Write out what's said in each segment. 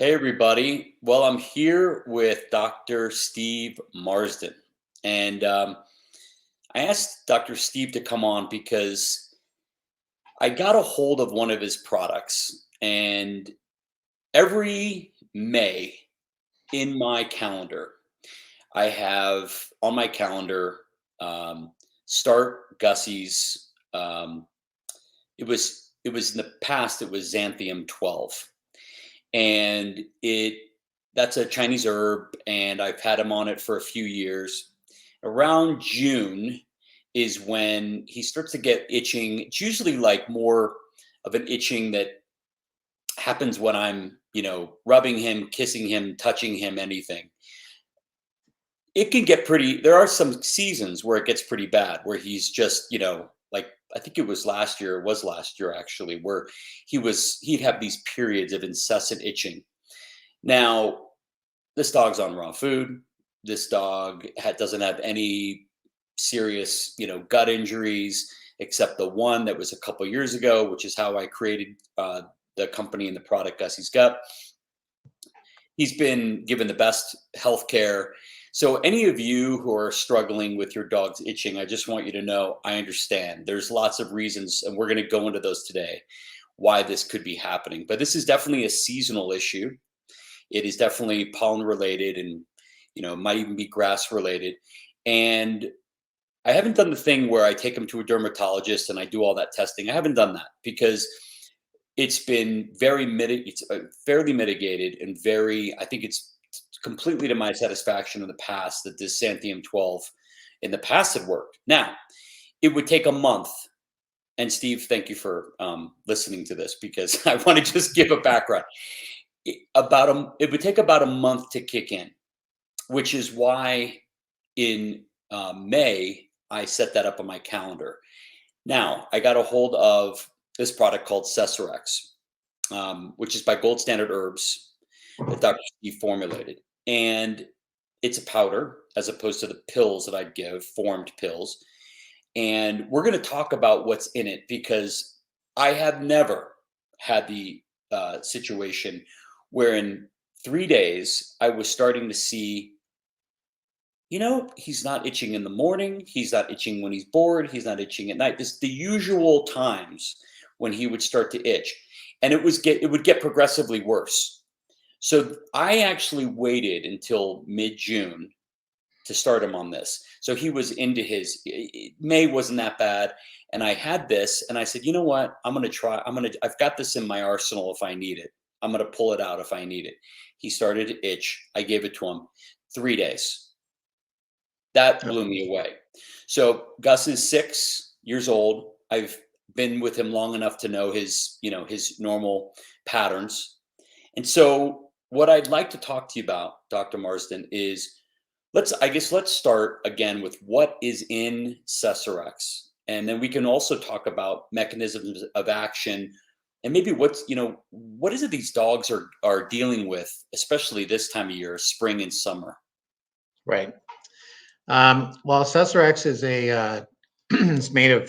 Hey, everybody. Well, I'm here with Dr. Steve Marsden. And I asked Dr. Steve to come on because I got a hold of one of his products. And every May in my calendar, I have on my calendar um, start Gussy's. It was in the past, it was Xanthium 12. And that's a Chinese herb, and I've had him on it for a few years. Around June is when he starts to get itching. It's usually like more of an itching that happens when I'm, rubbing him, kissing him, touching him, anything. It can get pretty, there are some seasons where it gets pretty bad, where he's just, like I think it was last year actually, where he'd have these periods of incessant itching. Now, this dog's on raw food. This dog doesn't have any serious, gut injuries, except the one that was a couple years ago, which is how I created the company and the product Gussy's Gut. He's been given the best health care. So, any of you who are struggling with your dog's itching, I just want you to know I understand. There's lots of reasons, and we're going to go into those today, why this could be happening. But this is definitely a seasonal issue. It is definitely pollen related, and might even be grass related. And I haven't done the thing where I take them to a dermatologist and I do all that testing. I haven't done that because it's fairly mitigated, and very, I think it's completely to my satisfaction in the past that this Xanthium 12 in the past had worked. Now, it would take a month. And Steve, thank you for listening to this, because I want to just give a background. It would take about a month to kick in, which is why in May I set that up on my calendar. Now I got a hold of this product called Cesarex, which is by Gold Standard Herbs that Dr. Steve formulated, and it's a powder as opposed to the pills that I'd give, formed pills. And we're going to talk about what's in it, because I have never had the situation where in 3 days I was starting to see, he's not itching in the morning, he's not itching when he's bored, he's not itching at night. This the usual times when he would start to itch, and it would get progressively worse. So I actually waited until mid-June to start him on this. So he was into May wasn't that bad. And I had this, and I said, you know what? I've got this in my arsenal if I need it. I'm going to pull it out if I need it. He started to itch. I gave it to him. 3 days. That blew me away. So Gus is 6 years old. I've been with him long enough to know his normal patterns. And so what I'd like to talk to you about, Dr. Marsden, is let's start again with what is in Cesarex. And then we can also talk about mechanisms of action, and maybe what is it these dogs are dealing with, especially this time of year, spring and summer. Right. Well, Cesarex is it's made of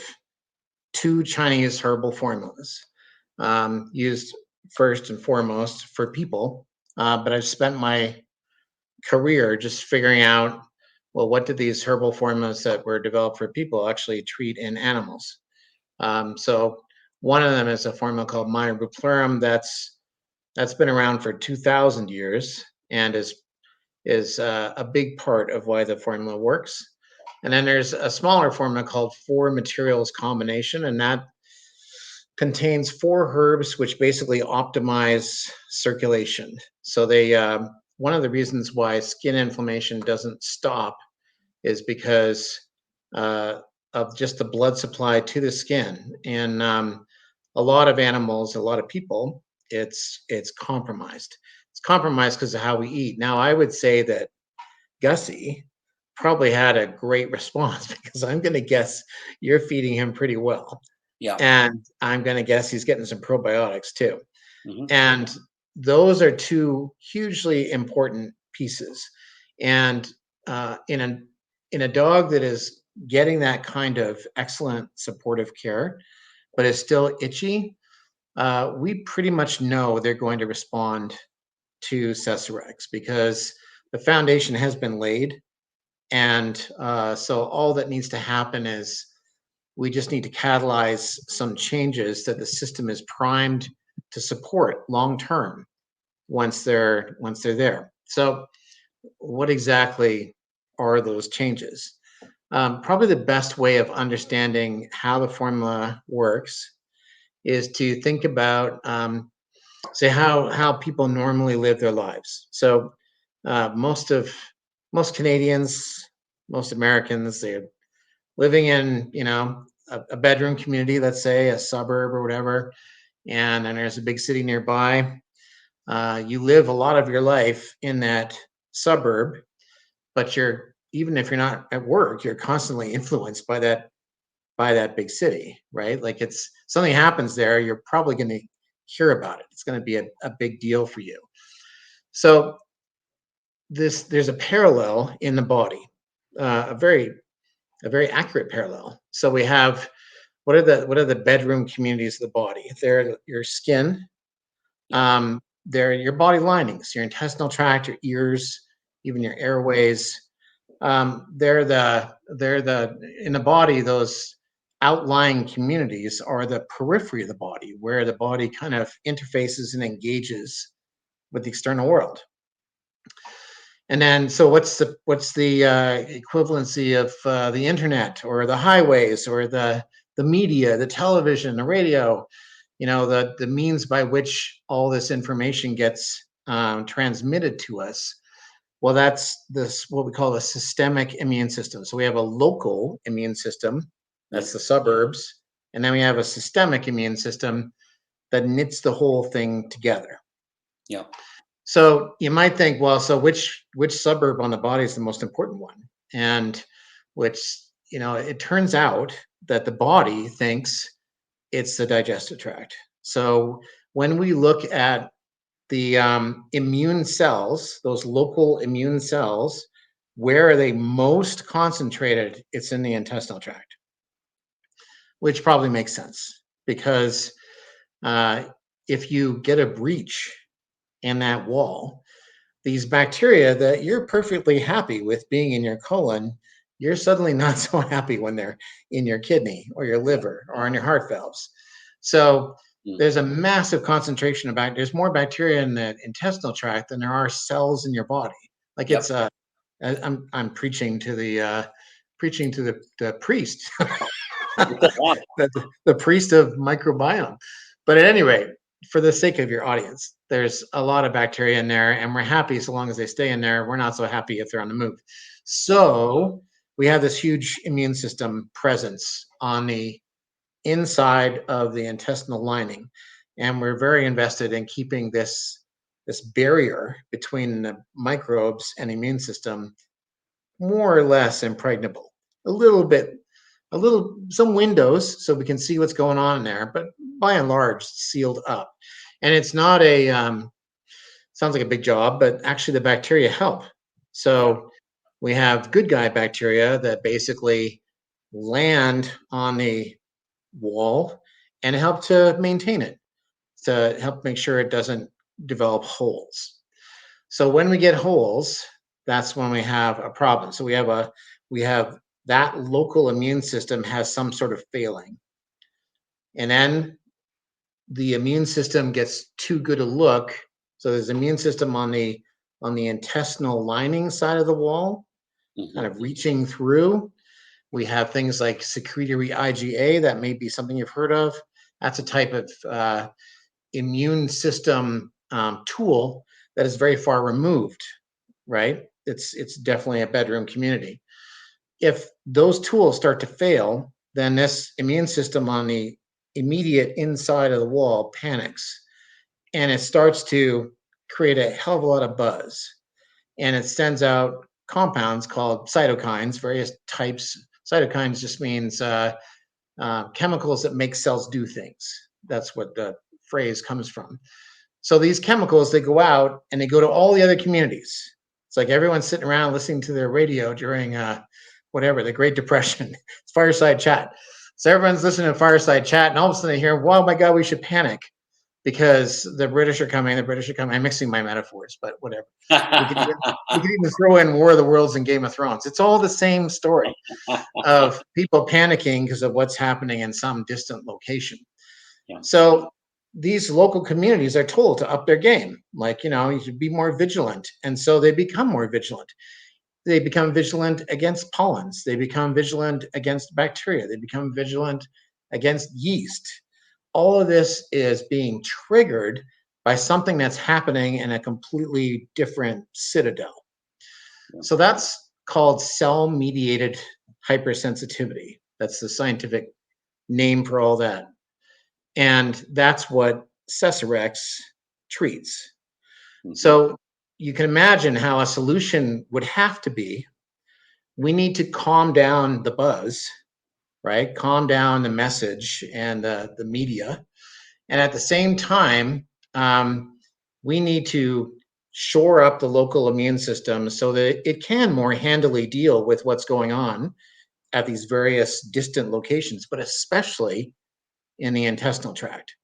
two Chinese herbal formulas, used first and foremost for people. But I've spent my career just figuring out, well, what did these herbal formulas that were developed for people actually treat in animals? So one of them is a formula called myropleurum that's been around for 2,000 years and is a big part of why the formula works. And then there's a smaller formula called four materials combination, and that contains four herbs which basically optimize circulation. So one of the reasons why skin inflammation doesn't stop is because of just the blood supply to the skin. And a lot of animals, a lot of people, it's compromised. It's compromised because of how we eat. Now, I would say that Gussy probably had a great response because I'm going to guess you're feeding him pretty well. Yeah. And I'm going to guess he's getting some probiotics too. Mm-hmm. And those are two hugely important pieces. And in a dog that is getting that kind of excellent supportive care, but is still itchy, we pretty much know they're going to respond to Cesarex because the foundation has been laid. And so all that needs to happen is we just need to catalyze some changes that the system is primed to support long term once they're there. So what exactly are those changes? Probably the best way of understanding how the formula works is to think about, say, how people normally live their lives. So most Canadians, most Americans, they're living in a bedroom community, let's say a suburb or whatever, and then there's a big city nearby. You live a lot of your life in that suburb, but you're even if you're not at work, you're constantly influenced by that big city, right? Like it's something happens there, you're probably going to hear about it. It's going to be a big deal for you. So there's a parallel in the body, a very accurate parallel. So we have what are the bedroom communities of the body? They're your skin, they're your body linings, your intestinal tract, your ears, even your airways. They're the in the body, those outlying communities are the periphery of the body, where the body kind of interfaces and engages with the external world. And then, so what's the equivalency of the internet or the highways or the media, the television, the radio? The means by which all this information gets transmitted to us. Well, that's this what we call a systemic immune system. So we have a local immune system, that's the suburbs, and then we have a systemic immune system that knits the whole thing together. Yeah. So you might think, well, so which suburb on the body is the most important one? And which, it turns out that the body thinks it's the digestive tract. So when we look at the immune cells, those local immune cells, where are they most concentrated? It's in the intestinal tract, which probably makes sense because if you get a breach in that wall, these bacteria that you're perfectly happy with being in your colon, you're suddenly not so happy when they're in your kidney or your liver or on your heart valves. So there's a massive concentration of there's more bacteria in the intestinal tract than there are cells in your body. Like it's I'm preaching to the priest, the priest of microbiome. But at any rate, for the sake of your audience, there's a lot of bacteria in there, and we're happy so long as they stay in there. We're not so happy if they're on the move. So we have this huge immune system presence on the inside of the intestinal lining, and we're very invested in keeping this barrier between the microbes and immune system more or less impregnable. Some windows so we can see what's going on in there, but by and large sealed up. And it's not sounds like a big job, but actually the bacteria help. So we have good guy bacteria that basically land on the wall and help to maintain it, to help make sure it doesn't develop holes. So when we get holes, that's when we have a problem. So we have that local immune system has some sort of failing. And then the immune system gets too good a look. So there's immune system on the intestinal lining side of the wall, kind of reaching through. We have things like secretory IgA, that may be something you've heard of. That's a type of immune system tool that is very far removed, right? It's definitely a bedroom community. If those tools start to fail, then this immune system on the immediate inside of the wall panics, and it starts to create a hell of a lot of buzz, and it sends out compounds called cytokines, various types. Cytokines just means chemicals that make cells do things. That's what the phrase comes from. So these chemicals, they go out and they go to all the other communities. It's like everyone's sitting around listening to their radio during the Great Depression. It's fireside chat. So everyone's listening to fireside chat, and all of a sudden they hear, "Wow, my God, we should panic." because the British are coming. The British are coming. I'm mixing my metaphors, but whatever. We could even throw in War of the Worlds and Game of Thrones. It's all the same story of people panicking because of what's happening in some distant location. Yeah. So these local communities are told to up their game, like, you should be more vigilant. And so they become more vigilant. They become vigilant against pollens. They become vigilant against bacteria. They become vigilant against yeast. All of this is being triggered by something that's happening in a completely different citadel. Yeah. So that's called cell mediated hypersensitivity. That's the scientific name for all that. And that's what Cesarex treats. Mhm. So you can imagine how a solution would have to be. We need to calm down the buzz, right? Calm down the message and the media. And at the same time, we need to shore up the local immune system so that it can more handily deal with what's going on at these various distant locations, but especially in the intestinal tract.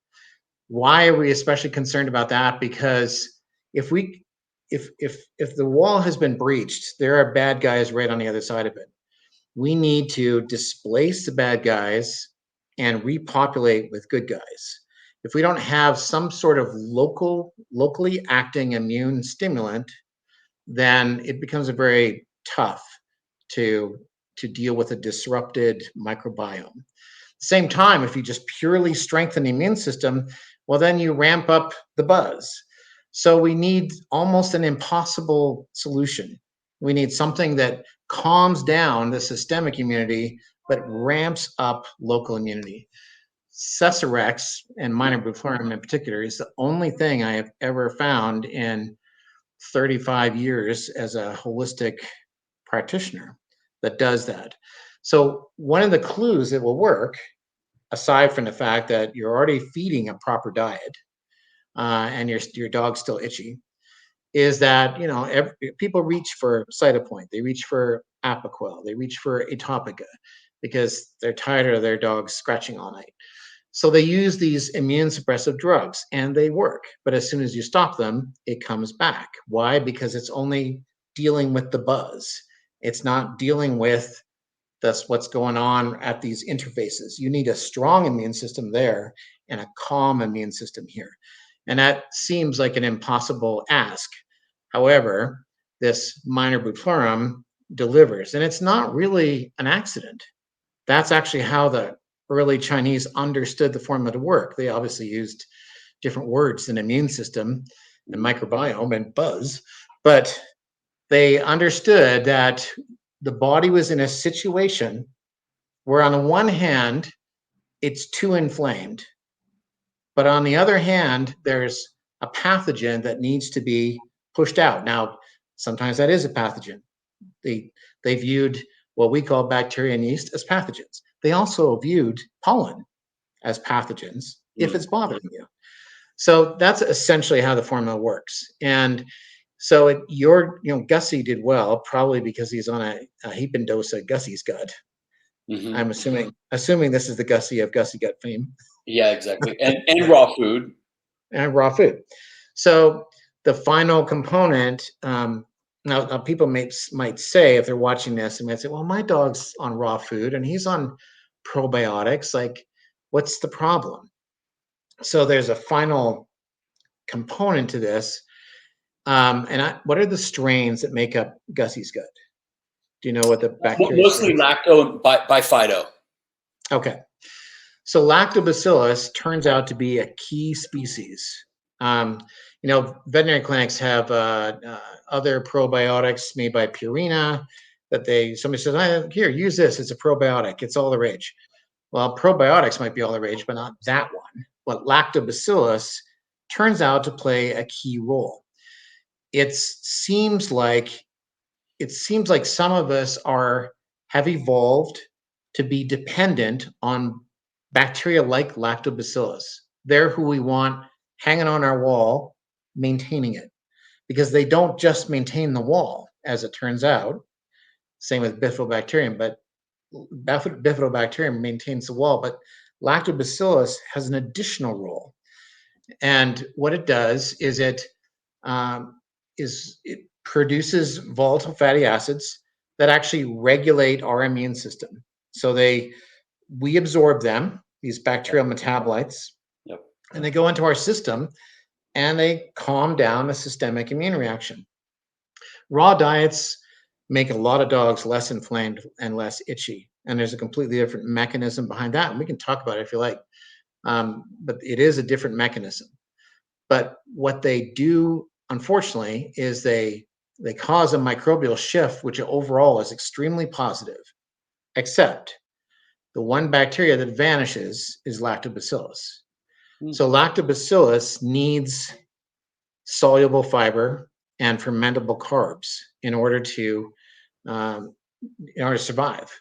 Why are we especially concerned about that? Because if we if the wall has been breached, there are bad guys right on the other side of it. We need to displace the bad guys and repopulate with good guys. If we don't have some sort of locally acting immune stimulant, then it becomes a very tough to to deal with a disrupted microbiome. Same time, if you just purely strengthen the immune system, well, then you ramp up the buzz. So we need almost an impossible solution. We need something that calms down the systemic immunity, but ramps up local immunity. Cesarex and minor bupleurum in particular is the only thing I have ever found in 35 years as a holistic practitioner that does that. So one of the clues it will work, aside from the fact that you're already feeding a proper diet and your dog's still itchy, is that people reach for Cytopoint, they reach for Apoquel, they reach for Atopica because they're tired of their dogs scratching all night. So they use these immune suppressive drugs and they work. But as soon as you stop them, it comes back. Why? Because it's only dealing with the buzz. It's not dealing with that's what's going on at these interfaces. You need a strong immune system there and a calm immune system here. And that seems like an impossible ask. However, this minor bupleurum delivers, and it's not really an accident. That's actually how the early Chinese understood the formula to work. They obviously used different words than immune system and microbiome and buzz, but they understood that the body was in a situation where, on the one hand, it's too inflamed, but on the other hand, there's a pathogen that needs to be pushed out. Now, sometimes that is a pathogen. They they viewed what we call bacteria and yeast as pathogens. They also viewed pollen as pathogens if Mm. it's bothering you. So that's essentially how the formula works. And so Gussy did well, probably because he's on a heaping dose of Gussy's gut. Mhm. I'm assuming this is the Gussy of Gussy gut fame Yeah, exactly. And raw food. and raw food. So the final component. Now, people might say, if they're watching this, and might say, "Well, my dog's on raw food and he's on probiotics. Like, what's the problem?" So there's a final component to this. What are the strains that make up Gussy's gut? Do you know what the bacteria Mostly strains? lacto by Fido. Okay. So lactobacillus turns out to be a key species. Um, veterinary clinics have other probiotics made by Purina that somebody says, here, use this. It's a probiotic. It's all the rage. Well, probiotics might be all the rage, but not that one. But lactobacillus turns out to play a key role. It seems like some of us have evolved to be dependent on bacteria like lactobacillus. They're who we want hanging on our wall, maintaining it, because they don't just maintain the wall, as it turns out. Same with bifidobacterium, but bifidobacterium maintains the wall, but lactobacillus has an additional role. And what it does is um, it produces volatile fatty acids that actually regulate our immune system. So we absorb them, these Yep. bacterial metabolites, Yep. and they go into our system and they calm down a systemic immune reaction. Raw diets make a lot of dogs less inflamed and less itchy. And there's a completely different mechanism behind that. And we can talk about it if you like. But it is a different mechanism. But what they do, unfortunately, is they cause a microbial shift, which overall is extremely positive, except the one bacteria that vanishes is lactobacillus. Hmm. So lactobacillus needs soluble fiber and fermentable carbs in order to um, survive.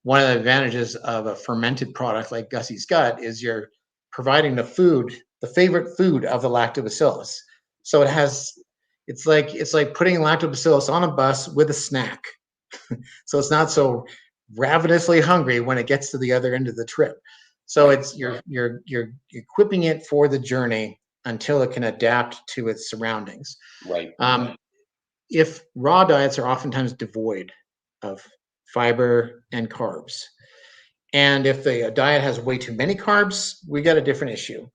One of the advantages of a fermented product like Gussy's Gut is you're providing the food, the favorite food of the lactobacillus. So it's like putting lactobacillus on a bus with a snack. So it's not so ravenously hungry when it gets to the other end of the trip. So Right. it's you're equipping it for the journey until it can adapt to its surroundings. Right. Um, if raw diets are oftentimes devoid of fiber and carbs, and if the diet has way too many carbs, we got a different issue.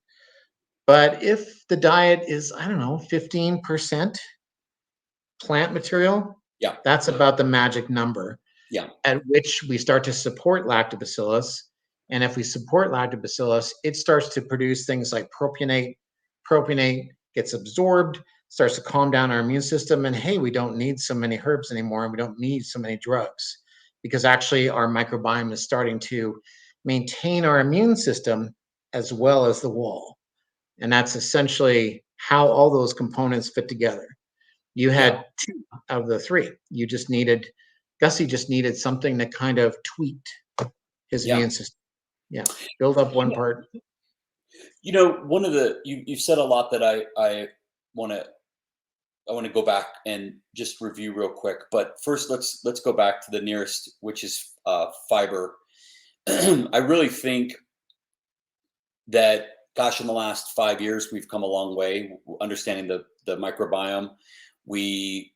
But if the diet is, I don't know, 15% plant material, Yeah. that's about the magic number Yeah. at which we start to support lactobacillus. And if we support lactobacillus, it starts to produce things like propionate. Propionate gets absorbed, starts to calm down our immune system. And hey, we don't need so many herbs anymore, and we don't need so many drugs because actually our microbiome is starting to maintain our immune system as well as the wall. And that's essentially how all those components fit together. You Yeah. had two of the three. Gussie just needed something that kind of tweaked his Yeah. immune system. Yeah. Build up one part. One of the you've said a lot that want to I want to go back and just review real quick. But first, let's go back to the nearest, which is fiber. I really think that, gosh, in the last 5 years, we've come a long way understanding the microbiome. We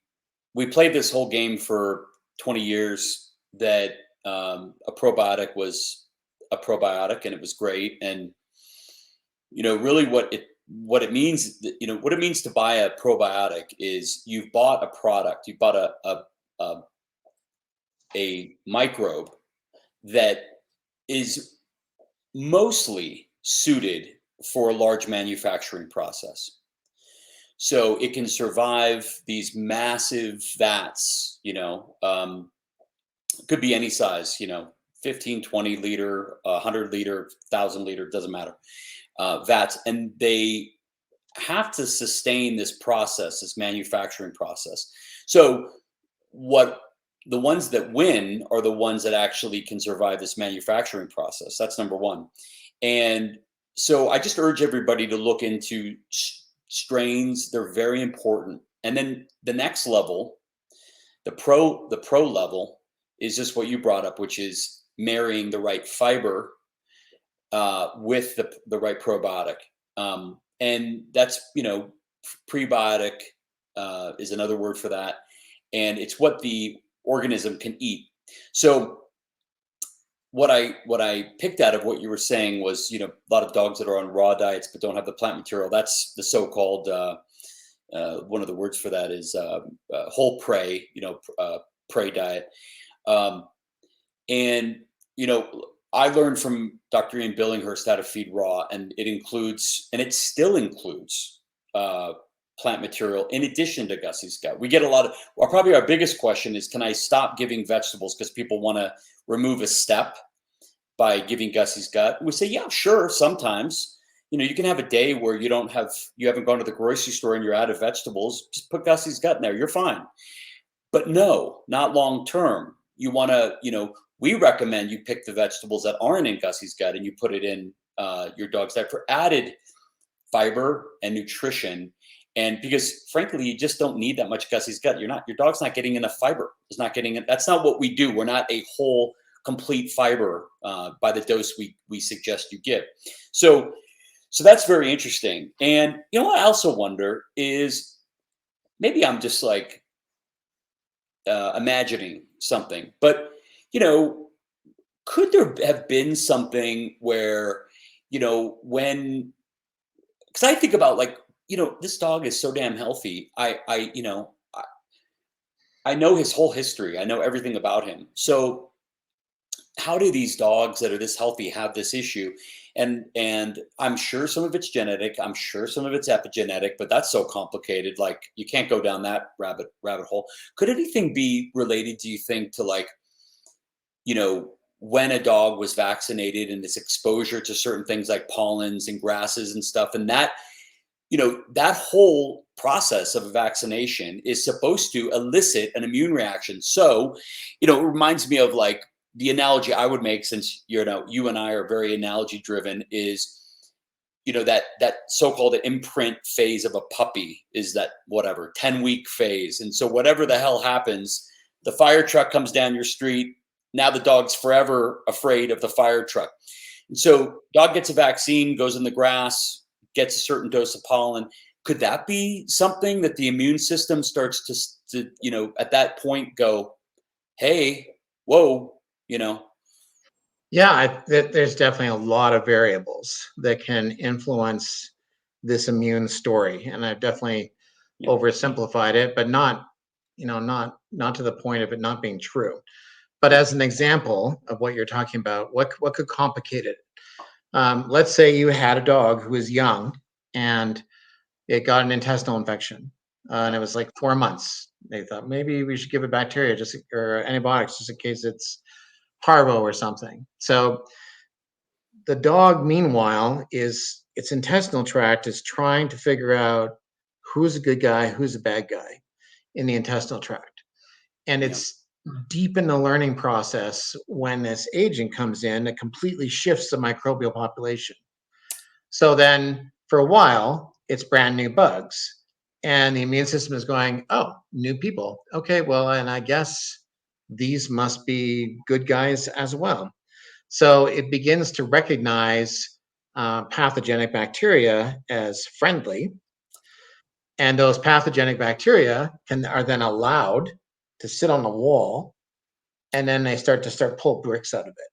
played this whole game for 20 years that a probiotic was a probiotic and it was great. And really what it means, what it means to buy a probiotic is you've bought a product, you bought a, a microbe that is mostly suited for a large manufacturing process. So it can survive these massive vats, could be any size, 15, 20 liter, 100 liter, 1,000 liter, doesn't matter, vats. And they have to sustain this process, this manufacturing process. So what the ones that win are the ones that actually can survive this manufacturing process. That's number one. And so I just urge everybody to look into strains. They're very important. And then the next level, the pro level, is just what you brought up, which is marrying the right fiber with the right probiotic. And that's, prebiotic is another word for that. And it's what the organism can eat. So what I picked out of what you were saying was, a lot of dogs that are on raw diets but don't have the plant material. That's the so-called one of the words for that is whole prey, prey diet. Um, and I learned from Dr. Ian Billinghurst how to feed raw, and it still includes plant material in addition to Gussy's Gut. We get a lot of, well, probably our biggest question is, can I stop giving vegetables because people want to remove a step by giving Gussy's Gut? And we say, yeah, sure. Sometimes, you can have a day where you haven't gone to the grocery store and you're out of vegetables. Just put Gussy's Gut in there. You're fine. But no, not long term. You want to, we recommend you pick the vegetables that aren't in Gussy's Gut and you put it in your dog's diet for added fiber and nutrition. And because frankly, you just don't need that much Gussy's Gut. Your dog's not getting enough fiber. It's not getting it. That's not what we do. We're not a whole, complete fiber by the dose we suggest you give. So So that's very interesting. And what I also wonder is, maybe I'm just like imagining something, but you know, could there have been something where, when, because I think about, like, this dog is so damn healthy. I know his whole history. I know everything about him. So how do these dogs that are this healthy have this issue? And I'm sure some of it's genetic. I'm sure some of it's epigenetic, but that's so complicated. Like, you can't go down that rabbit hole. Could anything be related, do you think, to, like, when a dog was vaccinated and its exposure to certain things like pollens and grasses and stuff, and that whole process of a vaccination is supposed to elicit an immune reaction. So, it reminds me of, like, the analogy I would make, since you and I are very analogy driven, is that so-called imprint phase of a puppy is that whatever 10-week phase. And so whatever the hell happens, the fire truck comes down your street. Now the dog's forever afraid of the fire truck. And so dog gets a vaccine, goes in the grass, gets a certain dose of pollen. Could that be something that the immune system starts to at that point go, hey, whoa, Yeah, there's definitely a lot of variables that can influence this immune story, and I've definitely yeah, oversimplified it, but not to the point of it not being true. But yeah, as an example of what you're talking about, what could complicate it? Let's say you had a dog who was young and it got an intestinal infection, and yeah, it was like 4 months. They thought maybe we should give it bacteria or antibiotics just in case it's parvo or something. So the dog, meanwhile, is its intestinal tract is trying to figure out who's a good guy, who's a bad guy in the intestinal tract. And yeah, it's deep in the learning process when this agent comes in that completely shifts the microbial population. So then for a while, it's brand new bugs. And the immune system is going, oh, new people. Okay, well, and I guess these must be good guys as well. So it begins to recognize pathogenic bacteria as friendly, and those pathogenic bacteria are then allowed to sit on the wall, and then they start pull bricks out of it.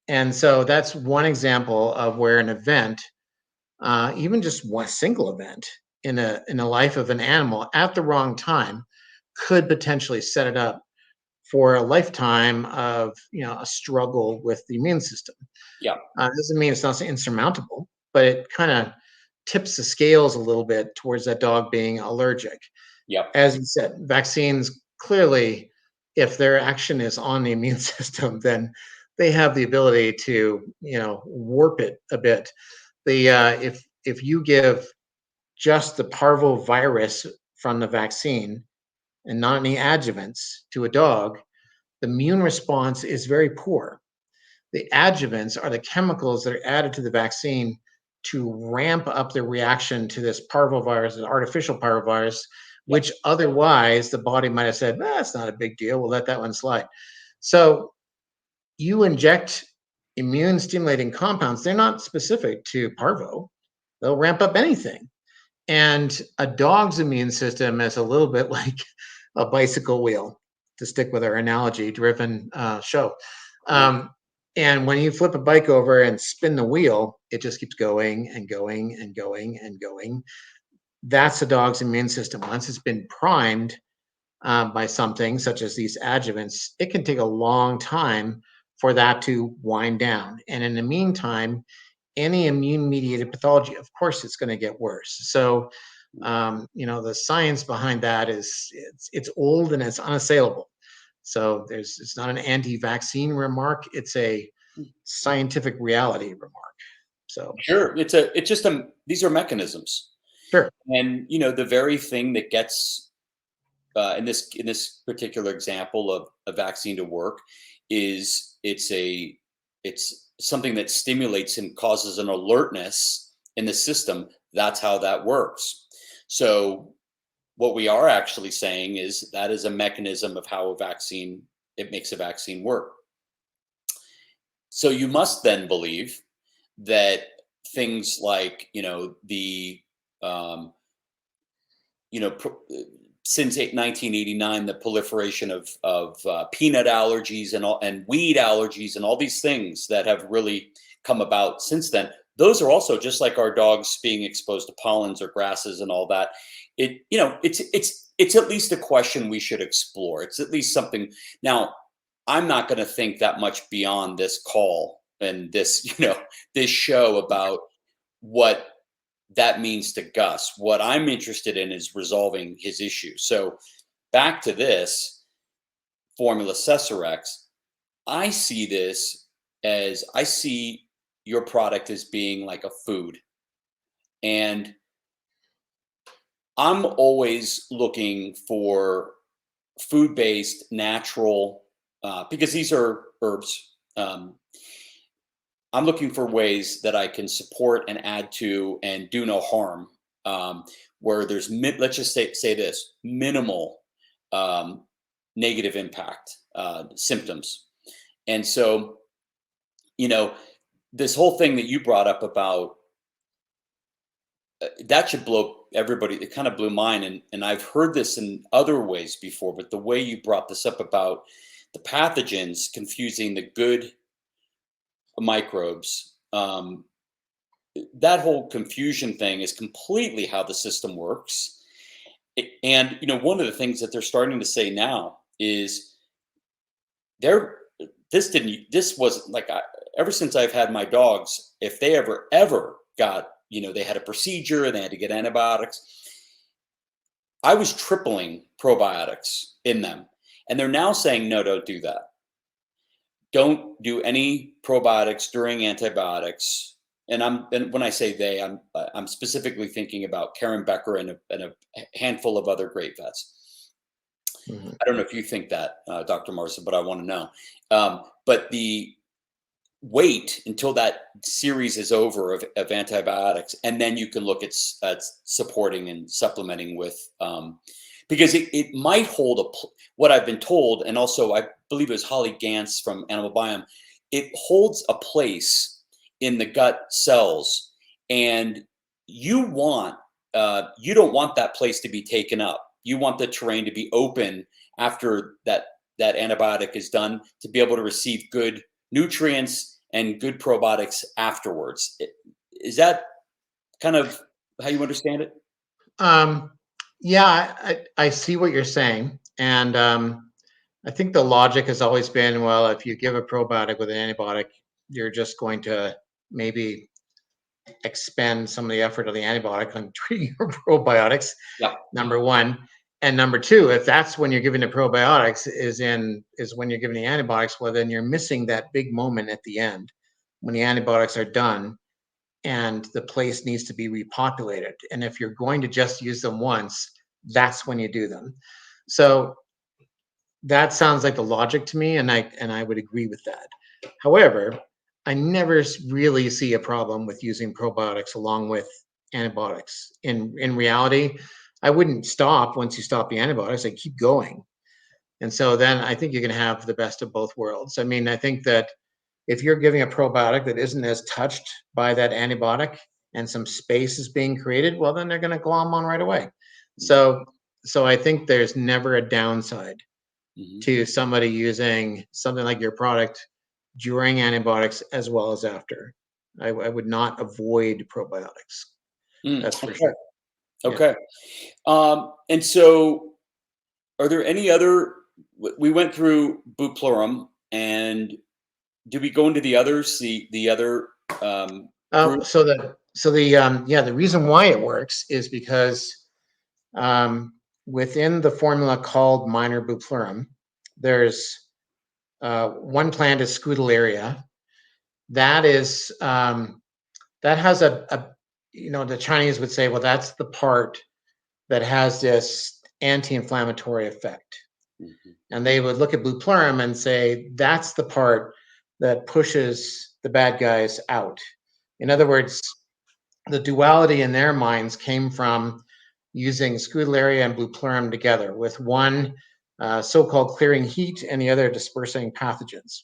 And so that's one example of where an event, even just one single event in a life of an animal at the wrong time, could potentially set it up for a lifetime of a struggle with the immune system. yeah, Doesn't mean it's not insurmountable, but it kind of tips the scales a little bit towards that dog being allergic. yeah, As you said, vaccines clearly, if their action is on the immune system, then they have the ability to, warp it a bit. If you give just the parvovirus from the vaccine and not any adjuvants to a dog, the immune response is very poor. The adjuvants are the chemicals that are added to the vaccine to ramp up the reaction to this parvovirus, an artificial parvovirus, yeah, which otherwise the body might have said, "That's not a big deal. We'll let that one slide." So you inject immune stimulating compounds. They're not specific to parvo. They'll ramp up anything. And a dog's immune system is a little bit like a bicycle wheel, to stick with our analogy driven show. yeah, Um, and when you flip a bike over and spin the wheel, it just keeps going and going and going and going. That's a dog's immune system. Once it's been primed by something such as these adjuvants, it can take a long time for that to wind down. And in the meantime, any immune mediated pathology, of course, it's going to get worse. So, the science behind that is it's old and it's unassailable. So it's not an anti-vaccine remark; it's a scientific reality remark. So, sure. It's just these are mechanisms. sure, And the very thing that gets in this particular example of a vaccine to work is it's something that stimulates and causes an alertness in the system. That's how that works. So what we are actually saying is that is a mechanism of how it makes a vaccine work. So you must then believe that things like, the um, you know, since 1989, the proliferation of peanut allergies and weed allergies and all these things that have really come about since then. Those are also just like our dogs being exposed to pollens or grasses and all that. It's at least a question we should explore. It's at least something. Now, I'm not going to think that much beyond this call and this, this show about what that means to Gus. What I'm interested in is resolving his issue. So back to this formula Cesarex, I see your product as being like a food. And I'm always looking for food-based, natural, because these are herbs. I'm looking for ways that I can support and add to and do no harm, where there's let's just say this minimal negative impact symptoms. And so, this whole thing that you brought up about that should blow everybody. It kind of blew mine, and I've heard this in other ways before, but the way you brought this up about the pathogens confusing the good microbes, that whole confusion thing is completely how the system works. And one of the things that they're starting to say now is this wasn't like ever since I've had my dogs, if they ever got, they had a procedure and they had to get antibiotics, I was tripling probiotics in them. And they're now saying, no, don't do that. Don't do any probiotics during antibiotics. And when I say they, I'm specifically thinking about Karen Becker and a handful of other great vets. Mm-hmm. I don't know if you think that, Dr. Marsden, but I want to know. But wait until that series is over of antibiotics, and then you can look at supporting and supplementing with, because it might hold what I've been told, and also I believe it was Holly Gantz from Animal Biome, it holds a place in the gut cells, and you don't want that place to be taken up. You want the terrain to be open after that antibiotic is done, to be able to receive good nutrients and good probiotics afterwards. Is that kind of how you understand it? Yeah, I see what you're saying. And I think the logic has always been, well, if you give a probiotic with an antibiotic, you're just going to maybe expend some of the effort of the antibiotic on treating your probiotics. Yeah. Number one. And number two, if that's when you're giving the probiotics is when you're giving the antibiotics, well, then you're missing that big moment at the end when the antibiotics are done and the place needs to be repopulated. And if you're going to just use them once, that's when you do them. So that sounds like the logic to me, and I would agree with that. However, I never really see a problem with using probiotics along with antibiotics. In reality, I wouldn't stop once you stop the antibiotics. I keep going. And so then I think you can have the best of both worlds. I mean, I think that if you're giving a probiotic that isn't as touched by that antibiotic and some space is being created, well, then they're going to glom on right away. So I think there's never a downside to somebody using something like your product during antibiotics as well as after. I would not avoid probiotics. That's for sure. Okay. Yeah. And so are there any other, we went through Bupleurum, and did we go into the others, the other so the reason why it works is because within the formula called minor Bupleurum, there's one plant is Scutellaria. That is that has the Chinese would say, well, that's the part that has this anti-inflammatory effect. Mm-hmm. And they would look at Bupleurum and say, that's the part that pushes the bad guys out. In other words, the duality in their minds came from using Scutellaria and Bupleurum together, with one so-called clearing heat and the other dispersing pathogens.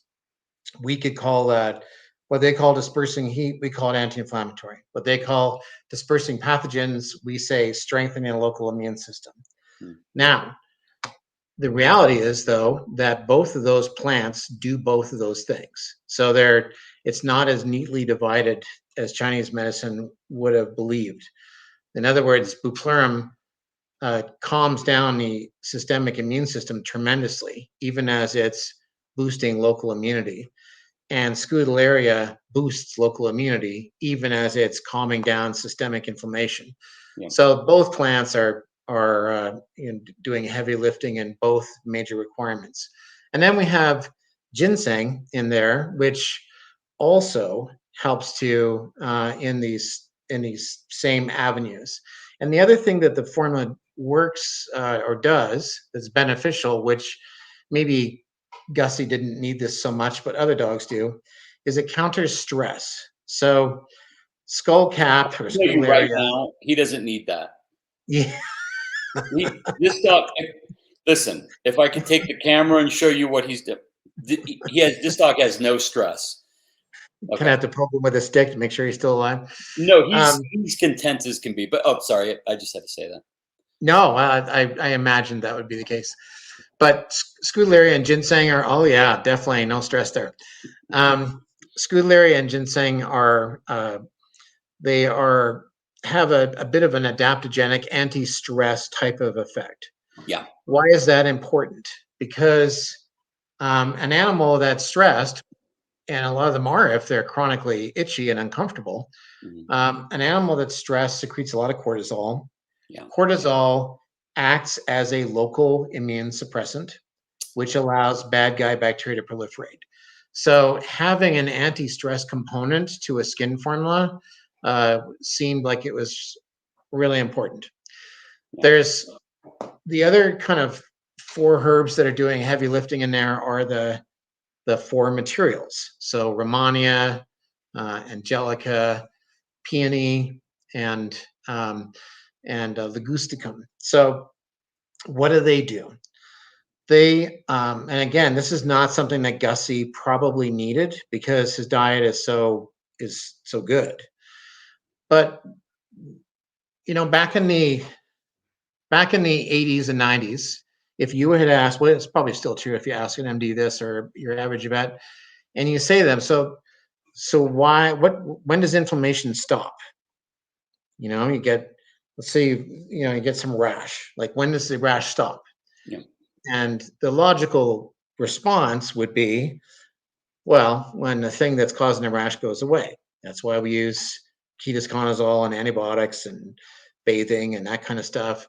We could call that What they call dispersing heat, we call it anti-inflammatory. What they call dispersing pathogens, we say strengthening a local immune system. Hmm. Now, the reality is, though, that both of those plants do both of those things. So it's not as neatly divided as Chinese medicine would have believed. In other words, bupleurum calms down the systemic immune system tremendously, even as it's boosting local immunity. And Scutellaria boosts local immunity, even as it's calming down systemic inflammation. Yeah. So both plants are doing heavy lifting in both major requirements. And then we have ginseng in there, which also helps to in these same avenues. And the other thing that the formula works or does that's beneficial, which maybe Gussy didn't need this so much, but other dogs do, is it counters stress. So skull cap or Tell you right Scutellaria. now, he doesn't need that. Yeah. This dog. Listen, if I could take the camera and show you what he's doing, this dog has no stress. Kind of Okay. have to poke him with a stick to make sure he's still alive. No, he's content as can be. But sorry, I just had to say that. No, I imagined that would be the case. But Scutellaria and ginseng are, oh yeah, definitely no stress there. Scutellaria and ginseng are they are have a bit of an adaptogenic anti-stress type of effect. Yeah. Why is that important? Because an animal that's stressed, and a lot of them are if they're chronically itchy and uncomfortable, an animal that's stressed secretes a lot of cortisol. Yeah. Cortisol acts as a local immune suppressant, which allows bad guy bacteria to proliferate. So having an anti-stress component to a skin formula seemed like it was really important. Yeah. There's the other kind of four herbs that are doing heavy lifting in there are the four materials. So Rhamania, Angelica, peony, and Ligusticum. So what do? They and again, this is not something that Gussy probably needed because his diet is so good. But back in the 80s and 90s, if you had asked, well, it's probably still true if you ask an MD this or your average vet, and you say to them, so when does inflammation stop? You get, let's say, you get some rash. Like, when does the rash stop? Yeah. And the logical response would be, well, when the thing that's causing the rash goes away. That's why we use ketoconazole and antibiotics and bathing and that kind of stuff.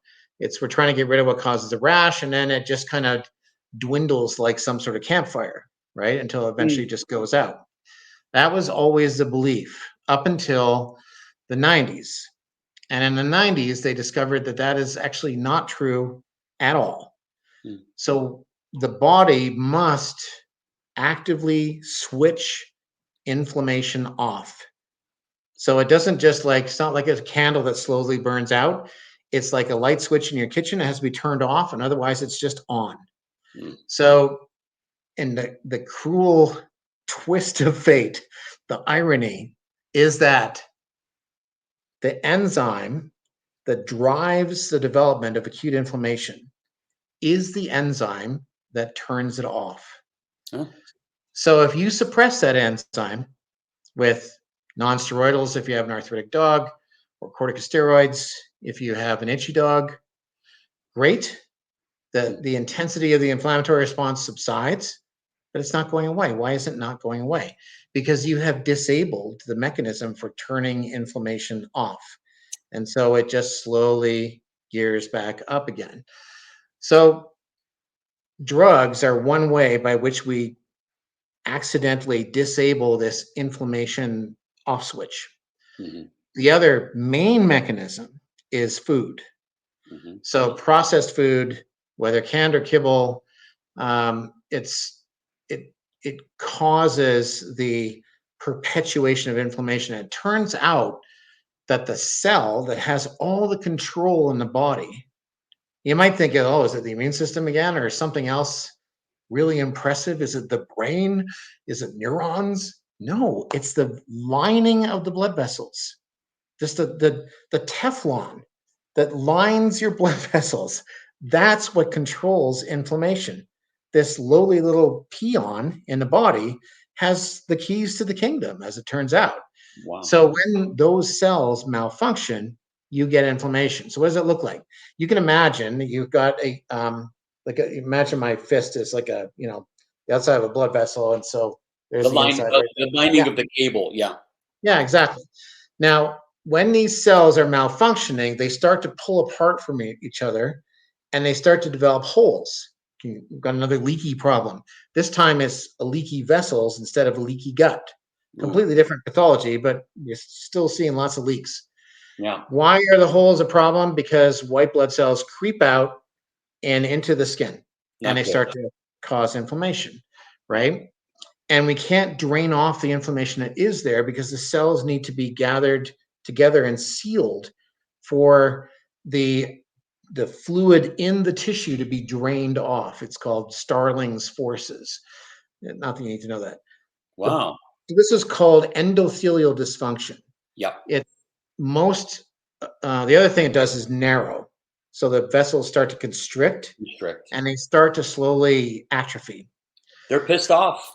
We're trying to get rid of what causes the rash, and then it just kind of dwindles like some sort of campfire, right? Until eventually it just goes out. That was always the belief up until the 90s. And in the 90s, they discovered that that is actually not true at all. So the body must actively switch inflammation off. So it doesn't just it's not like a candle that slowly burns out. It's like a light switch in your kitchen. It has to be turned off, and otherwise it's just on. So, in the cruel twist of fate, the irony is that the enzyme that drives the development of acute inflammation is the enzyme that turns it off. Huh? So if you suppress that enzyme with non-steroidals, if you have an arthritic dog, or corticosteroids, if you have an itchy dog, great. The intensity of the inflammatory response subsides, but it's not going away. Why is it not going away? Because you have disabled the mechanism for turning inflammation off. And so it just slowly gears back up again. So drugs are one way by which we accidentally disable this inflammation off switch. The other main mechanism is food. So processed food, whether canned or kibble, it causes the perpetuation of inflammation. It turns out that the cell that has all the control in the body, you might think, oh, is it the immune system again, or something else really impressive? Is it the brain? Is it neurons? No, it's the lining of the blood vessels. Just the Teflon that lines your blood vessels. That's what controls inflammation. This lowly little peon in the body has the keys to the kingdom, as it turns out. Wow. So when those cells malfunction, you get inflammation. So what does it look like? You can imagine that you've got imagine my fist is like the outside of a blood vessel, and so there's the inside right The there. lining Yeah, of the cable. Yeah. yeah, exactly. Now, when these cells are malfunctioning, they start to pull apart from each other and they start to develop holes. You've got another leaky problem. This time it's a leaky vessels instead of a leaky gut. Ooh. Completely different pathology, but you're still seeing lots of leaks. Yeah. Why are the holes a problem? Because white blood cells creep out and into the skin and Not they good. start to cause inflammation, Yeah. right? And we can't drain off the inflammation that is there because the cells need to be gathered together and sealed for the fluid in the tissue to be drained off. It's called Starling's forces. Not that you need to know that. The, Wow. this is called endothelial dysfunction. Yeah. It most the other thing it does is narrow, so the vessels start to constrict Restrict. and they start to slowly atrophy. They're pissed off.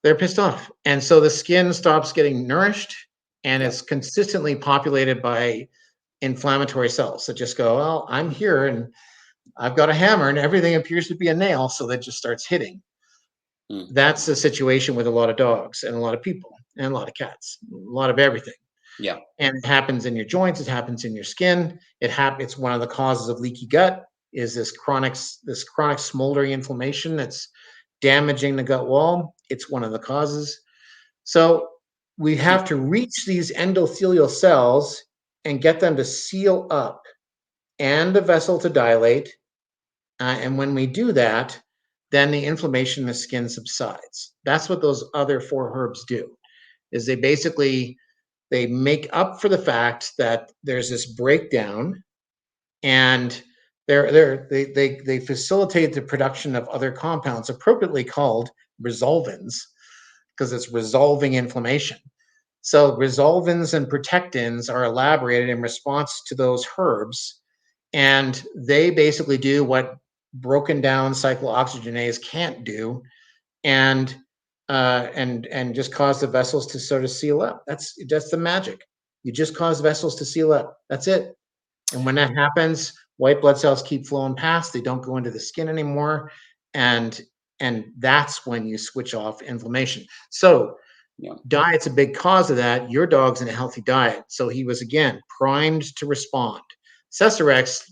They're pissed off. And so the skin stops getting nourished and Yeah. it's consistently populated by inflammatory cells that just go, well, I'm here and I've got a hammer and everything appears to be a nail. So that just starts hitting. Mm. That's the situation with a lot of dogs and a lot of people and a lot of cats, a lot of everything. Yeah. And it happens in your joints. It happens in your skin. It's one of the causes of leaky gut is this chronic smoldering inflammation that's damaging the gut wall. It's one of the causes. So we have to reach these endothelial cells and get them to seal up and the vessel to dilate. And when we do that, then the inflammation in the skin subsides. That's what those other four herbs do. Is they make up for the fact that there's this breakdown, and they facilitate the production of other compounds appropriately called resolvins because it's resolving inflammation. So resolvins and protectins are elaborated in response to those herbs, and they basically do what broken down cyclooxygenase can't do, and and just cause the vessels to sort of seal up. That's the magic. You just cause vessels to seal up. That's it. And when that happens, white blood cells keep flowing past. They don't go into the skin anymore, and that's when you switch off inflammation. So Yeah. diet's a big cause of that. Your dog's in a healthy diet, so he was again primed to respond. Cesarex,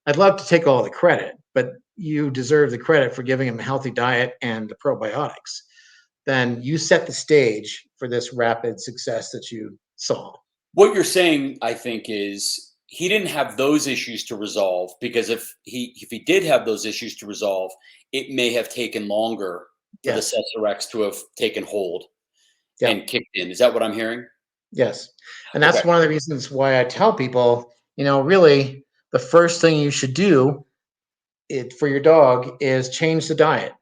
I'd love to take all the credit, but you deserve the credit for giving him a healthy diet and the probiotics. Then you set the stage for this rapid success that you saw. What you're saying, I think, is he didn't have those issues to resolve, because if he did have those issues to resolve, it may have taken longer for the Yes. Cesarex to have taken hold Yeah. and kicked in. Is that what I'm hearing? Yes. And Okay. that's one of the reasons why I tell people, really the first thing you should do for your dog is change the diet.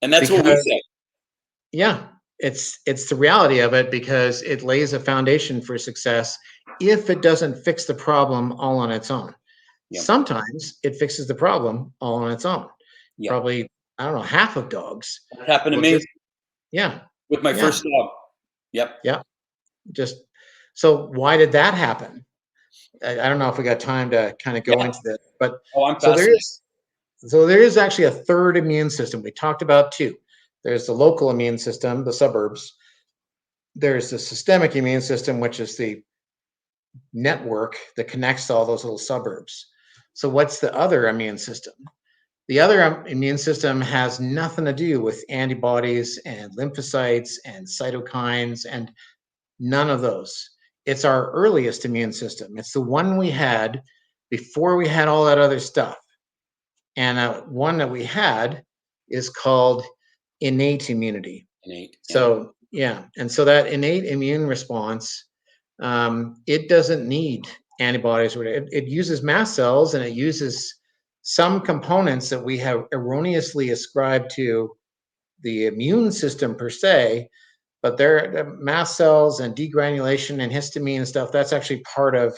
And that's what we Because say. yeah, it's the reality of it, because it lays a foundation for success if it doesn't fix the problem all on its own. Yeah. Sometimes it fixes the problem all on its own. Yeah. Probably, I don't know, half of dogs That happened to will me just, yeah, with my yeah, first dog. Yep. yeah. Just so why did that happen? I don't know if we got time to kind of go Yeah. into this, but Oh, I'm so there fascinated. is so there is actually a third immune system. We talked about two. There's the local immune system, the suburbs. There's the systemic immune system, which is the network that connects to all those little suburbs. So what's the other immune system? The other immune system has nothing to do with antibodies and lymphocytes and cytokines and none of those. It's our earliest immune system. It's the one we had before we had all that other stuff. And one that we had is called innate immunity. Innate. Yeah. So, yeah. And so that innate immune response, it doesn't need antibodies. It uses mast cells and it uses some components that we have erroneously ascribed to the immune system per se, but the mast cells and degranulation and histamine and stuff, that's actually part of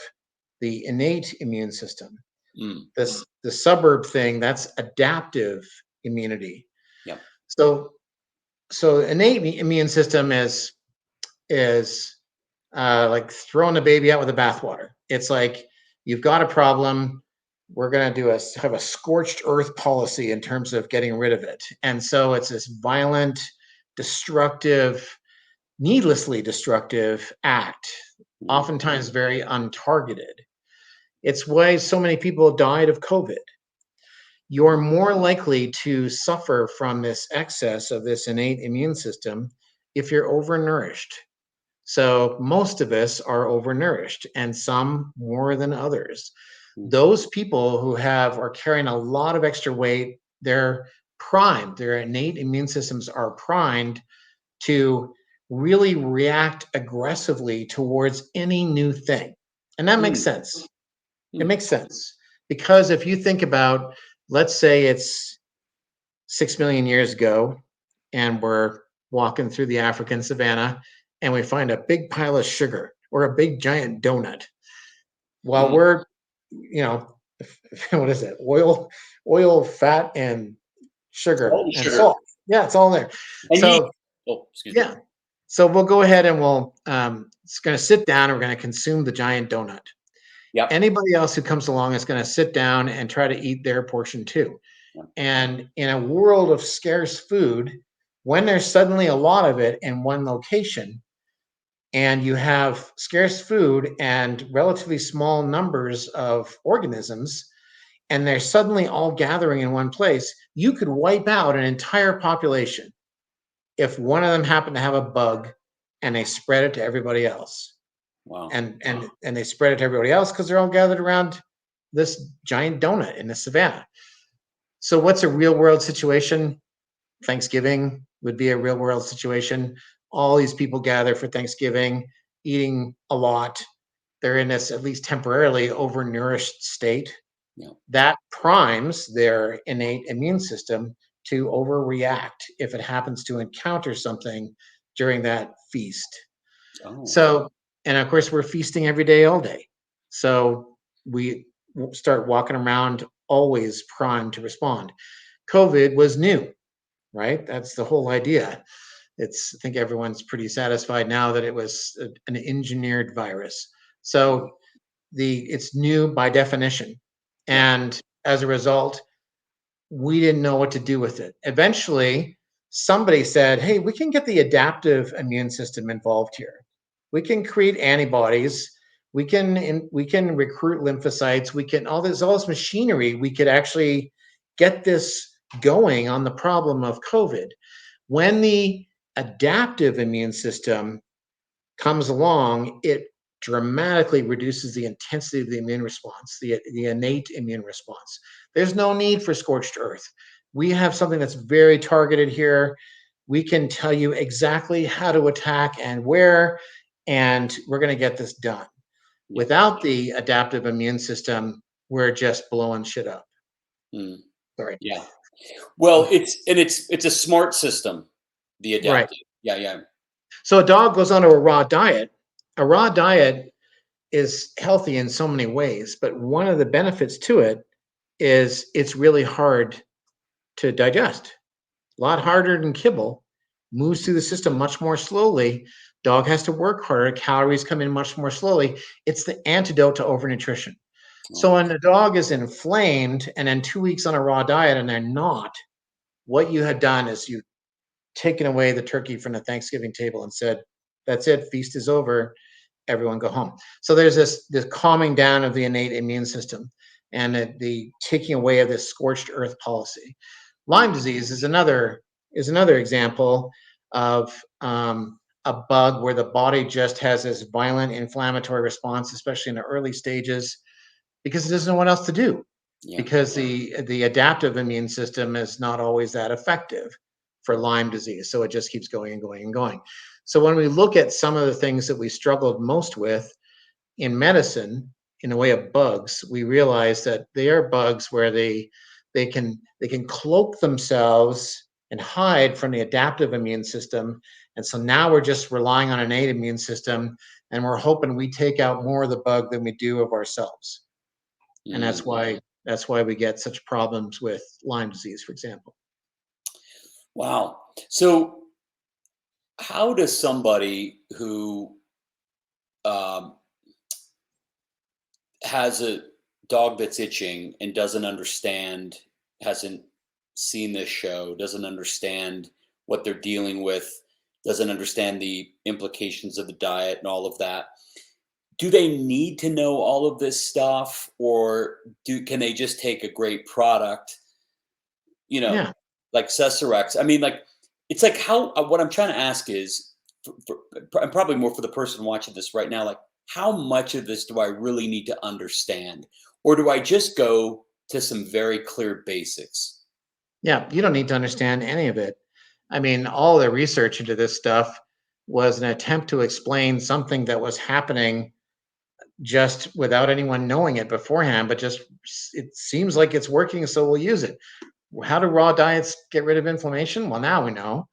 the innate immune system. Mm. The suburb thing, that's adaptive immunity. Yep. So innate immune system is like throwing the baby out with the bathwater. It's like you've got a problem. We're going to have a scorched earth policy in terms of getting rid of it. And so it's this violent, destructive, needlessly destructive act, Mm. oftentimes very untargeted. It's why so many people died of COVID. You're more likely to suffer from this excess of this innate immune system if you're overnourished. So most of us are overnourished, and some more than others. Mm. Those people who are carrying a lot of extra weight, they're primed. Their innate immune systems are primed to really react aggressively towards any new thing. And that makes Mm. sense. It Mm. makes sense because if you think about, let's say it's 6 million years ago, and we're walking through the African savannah, and we find a big pile of sugar or a big giant donut. While Mm. we're, what is it? Oil, fat, and sugar All the and sugar. salt. Yeah, it's all there. And you. So Oh, excuse me. yeah, so we'll go ahead and it's going to sit down and we're going to consume the giant donut. Yep. Anybody else who comes along is going to sit down and try to eat their portion too. Yep. And in a world of scarce food, when there's suddenly a lot of it in one location, and you have scarce food and relatively small numbers of organisms, and they're suddenly all gathering in one place, you could wipe out an entire population if one of them happened to have a bug and they spread it to everybody else. Wow. And they spread it to everybody else because they're all gathered around this giant donut in the savannah. So what's a real world situation? Thanksgiving would be a real world situation. All these people gather for Thanksgiving, eating a lot. They're in this, at least temporarily, overnourished state. Yeah. That primes their innate immune system to overreact if it happens to encounter something during that feast. Oh. So, and of course, we're feasting every day, all day. So we start walking around always primed to respond. COVID was new, right? That's the whole idea. I think everyone's pretty satisfied now that it was an engineered virus. So it's new by definition. Yeah. And as a result, we didn't know what to do with it. Eventually, somebody said, hey, we can get the adaptive immune system involved here. We can create antibodies. We can recruit lymphocytes. We can all this machinery. We could actually get this going on the problem of COVID. When the adaptive immune system comes along, it dramatically reduces the intensity of the immune response, the innate immune response. There's no need for scorched earth. We have something that's very targeted here. We can tell you exactly how to attack and where, and we're going to get this done. Yeah. Without the adaptive immune system, we're just blowing shit up. Mm. Sorry. Yeah. Well, it's a smart system, the Right. adaptive. Yeah, yeah. So a dog goes onto a raw diet. A raw diet is healthy in so many ways, but one of the benefits to it is it's really hard to digest. A lot harder than kibble. Moves through the system much more slowly. Dog has to work harder. Calories come in much more slowly. It's the antidote to overnutrition. So Oh. when the dog is inflamed and then 2 weeks on a raw diet and they're not, what you had done is you taken away the turkey from the Thanksgiving table and said, that's it, feast is over, everyone go home. So there's this calming down of the innate immune system and the taking away of this scorched earth policy. Lyme disease is another example of a bug where the body just has this violent inflammatory response, especially in the early stages, because it doesn't know what else to do. Yeah. Because the adaptive immune system is not always that effective for Lyme disease. So it just keeps going and going and going. So when we look at some of the things that we struggled most with in medicine, in the way of bugs, we realize that they are bugs where they can cloak themselves and hide from the adaptive immune system And so now we're just relying on an innate immune system, and we're hoping we take out more of the bug than we do of ourselves. And Mm. that's why we get such problems with Lyme disease, for example. Wow. So how does somebody who um, has a dog that's itching and doesn't understand, hasn't seen this show, doesn't understand what they're dealing with, doesn't understand the implications of the diet and all of that. Do they need to know all of this stuff, or can they just take a great product, you know, Yeah. like Cesarex? I mean, like, it's like how what I'm trying to ask is, and probably more for the person watching this right now, like, how much of this do I really need to understand, or do I just go to some very clear basics? Yeah. You don't need to understand any of it. I mean, all the research into this stuff was an attempt to explain something that was happening just without anyone knowing it beforehand, but just it seems like it's working, so we'll use it. How do raw diets get rid of inflammation? Well, now we know.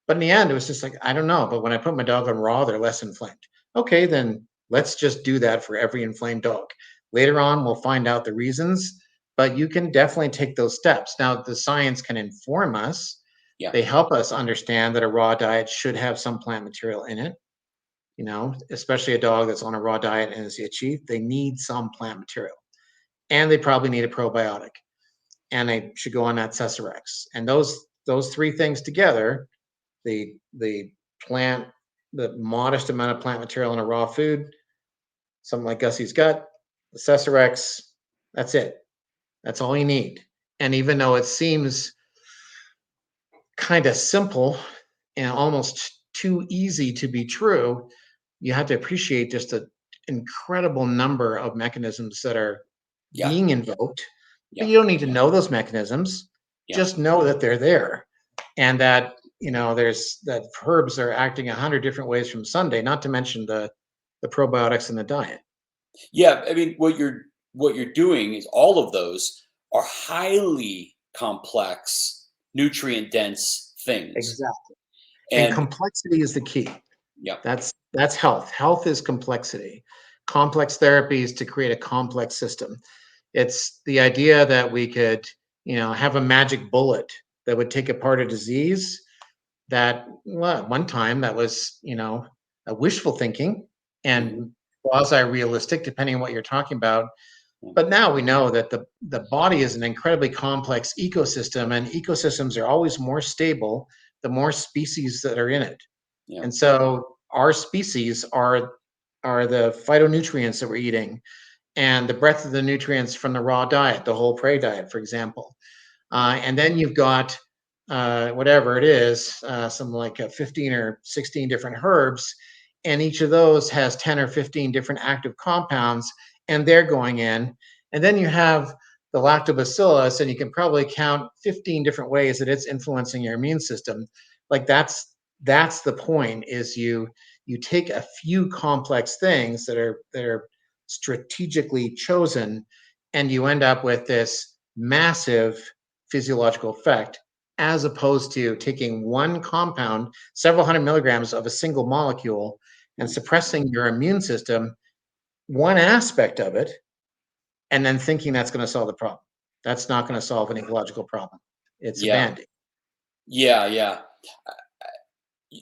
But in the end, it was just like, I don't know. But when I put my dog on raw, they're less inflamed. Okay, then let's just do that for every inflamed dog. Later on, we'll find out the reasons, but you can definitely take those steps. Now, the science can inform us. Yeah. They help us understand that a raw diet should have some plant material in it. Especially a dog that's on a raw diet and is itchy, they need some plant material. And they probably need a probiotic. And they should go on that Cesarex. And those three things together, the plant, the modest amount of plant material in a raw food, something like Gussy's gut, the Cesarex, that's it. That's all you need. And even though it seems kind of simple and almost too easy to be true, you have to appreciate just the incredible number of mechanisms that are Yeah. being invoked. But Yeah. you don't need to know those mechanisms. Yeah. Just know that they're there, and that there's that herbs are acting 100 different ways from Sunday. Not to mention the probiotics in the diet. Yeah. I mean, what you're doing is all of those are highly complex, nutrient dense things. Exactly. And And complexity is the key. yeah, That's health. Health is complexity. Complex therapies to create a complex system. It's the idea that we could, have a magic bullet that would take apart a disease that, well, at one time that was, a wishful thinking mhm, and quasi-realistic, depending on what you're talking about. mm, But now we know that the body is an incredibly complex ecosystem, and ecosystems are always more stable the more species that are in it. yeah, And so our species are the phytonutrients that we're eating and the breadth of the nutrients from the raw diet, the whole prey diet, for example. And then you've got whatever it is, some like 15 or 16 different herbs, and each of those has 10 or 15 different active compounds, and they're going in. And then you have the lactobacillus, and you can probably count 15 different ways that it's influencing your immune system. Like that's the point is you take a few complex things that are strategically chosen, and you end up with this massive physiological effect, as opposed to taking one compound, several hundred milligrams of a single molecule, and mm, suppressing your immune system, one aspect of it, and then thinking that's going to solve the problem. That's not going to solve an ecological problem. It's a yeah, band-aid. yeah, yeah.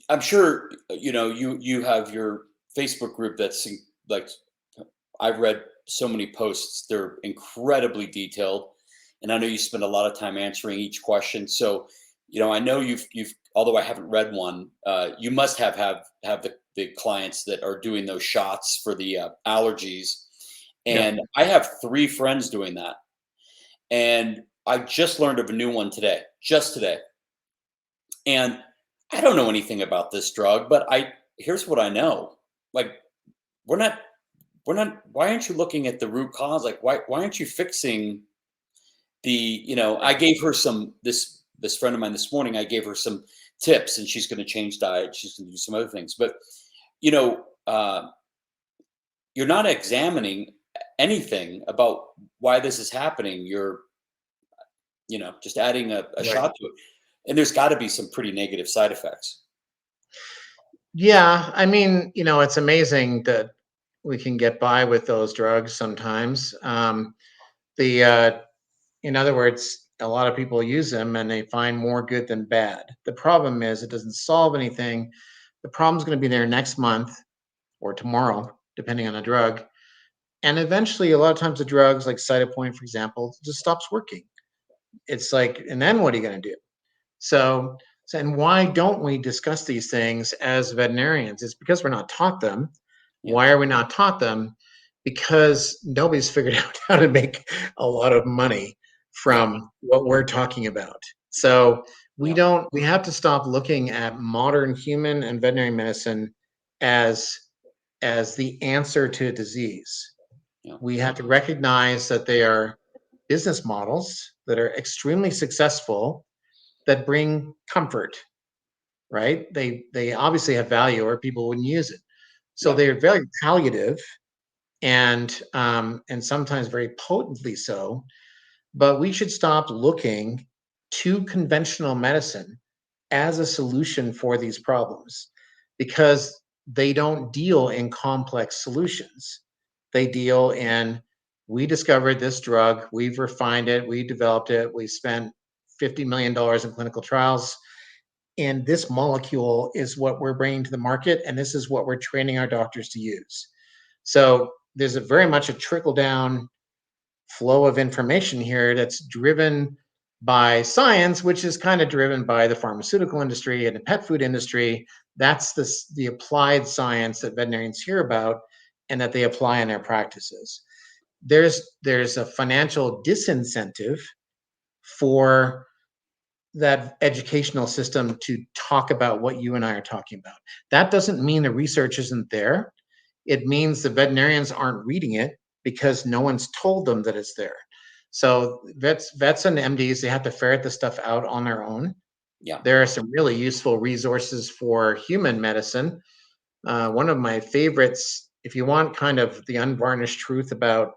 I'm sure you have your Facebook group that's like, I've read so many posts. They're incredibly detailed, and I know you spend a lot of time answering each question. So, I know you've although I haven't read one, you must have the clients that are doing those shots for the allergies. Yeah. And I have 3 friends doing that, and I just learned of a new one today, just today. And I don't know anything about this drug, but I here's what I know. Like, we're not why aren't you looking at the root cause? Like, why aren't you fixing I gave her this friend of mine this morning, I gave her some tips, and she's going to change diet, she's going to do some other things. But you know, uh, you're not examining anything about why this is happening. You're just adding a Right. shot to it. And there's got to be some pretty negative side effects. Yeah, I mean, it's amazing that we can get by with those drugs sometimes. The In other words, a lot of people use them and they find more good than bad. The problem is it doesn't solve anything. The problem's going to be there next month or tomorrow, depending on the drug. And eventually, a lot of times, the drugs like Cytopoint, for example, just stops working. It's like, and then what are you going to do? And why don't we discuss these things as veterinarians? It's because we're not taught them. Yeah. Why are we not taught them? Because nobody's figured out how to make a lot of money Yeah. from what we're talking about. So Yeah. we have to stop looking at modern human and veterinary medicine as the answer to a disease. Yeah. We have to recognize that they are business models that are extremely successful that bring comfort, right? They obviously have value or people wouldn't use it. So Yeah. they're very palliative and sometimes very potently so. But we should stop looking to conventional medicine as a solution for these problems because they don't deal in complex solutions. They deal in we discovered this drug, we've refined it, we developed it, we spent $50 million in clinical trials, and this molecule is what we're bringing to the market, and this is what we're training our doctors to use. So there's a very much a trickle down flow of information here that's driven by science, which is kind of driven by the pharmaceutical industry and the pet food industry. That's the applied science that veterinarians hear about and that they apply in their practices. There's a financial disincentive for that educational system to talk about what you and I are talking about. That doesn't mean the research isn't there. It means the veterinarians aren't reading it because no one's told them that it's there. So vets and MDs, they have to ferret this stuff out on their own. Yeah. There are some really useful resources for human medicine. One of my favorites, if you want kind of the unvarnished truth about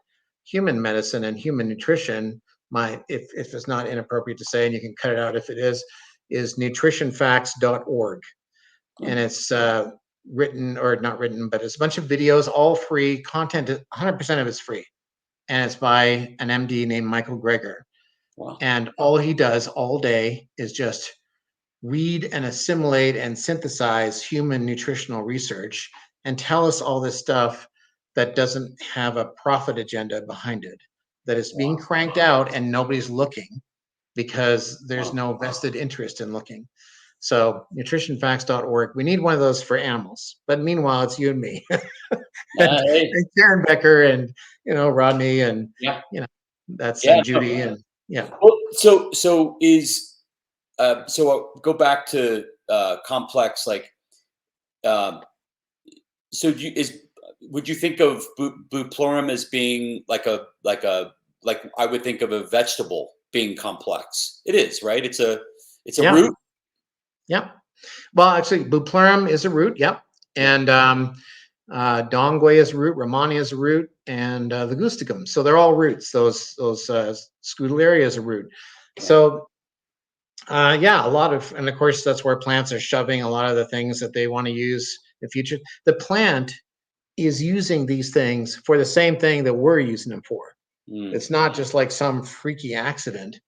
human medicine and human nutrition, if it's not inappropriate to say, and you can cut it out if it is nutritionfacts.org. And Oh, it's written or not written, but it's a bunch of videos, all free content. 100% of it's free, and it's by an MD named Michael Greger. wow. And all he does all day is just read and assimilate and synthesize human nutritional research and tell us all this stuff that doesn't have a profit agenda behind it, that is being Wow. cranked out and nobody's looking because there's Wow. no vested interest in looking. So nutritionfacts.org. We need one of those for animals. But meanwhile, it's you and me Hey. and Karen Becker and Rodney and Yeah. you know that's Yeah. and Judy and yeah. Well, so go back to complex like um, so do you, is would you think of bupleurum as being like I would think of a vegetable being complex? It is, right? It's a Yeah. root. Yeah. Well, actually, bupleurum is a root. Yep. Yeah. And Dongwei is a root, Romani is a root, and the Gusticum. So they're all roots. Those Scutellaria is a root. Yeah. So yeah, and of course that's where plants are shoving a lot of the things that they want to use in the future. The plant is using these things for the same thing that we're using them for. Mm, It's not just like some freaky accident.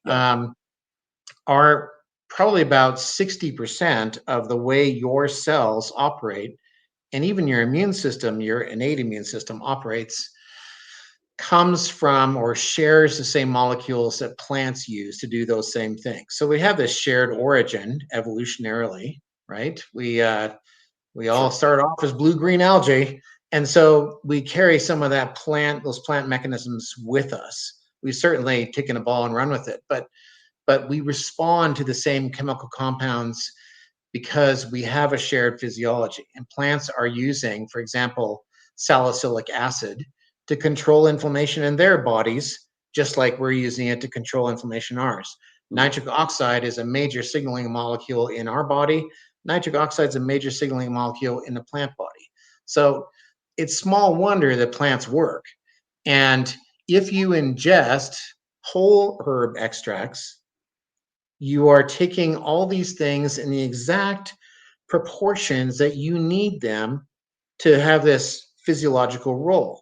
yeah. Um, are probably about 60% of the way your cells operate, and even your immune system, your innate immune system operates, comes from or shares the same molecules that plants use to do those same things. So we have this shared origin evolutionarily, right? We all Sure. start off as blue-green algae, and so we carry some of those plant mechanisms with us. We've certainly taken a ball and run with it, but we respond to the same chemical compounds because we have a shared physiology. And plants are using, for example, salicylic acid to control inflammation in their bodies, just like we're using it to control inflammation in ours. Mm, Nitric oxide is a major signaling molecule in our body. Nitric oxide is a major signaling molecule in the plant body. So it's small wonder that plants work. And if you ingest whole herb extracts, you are taking all these things in the exact proportions that you need them to have this physiological role.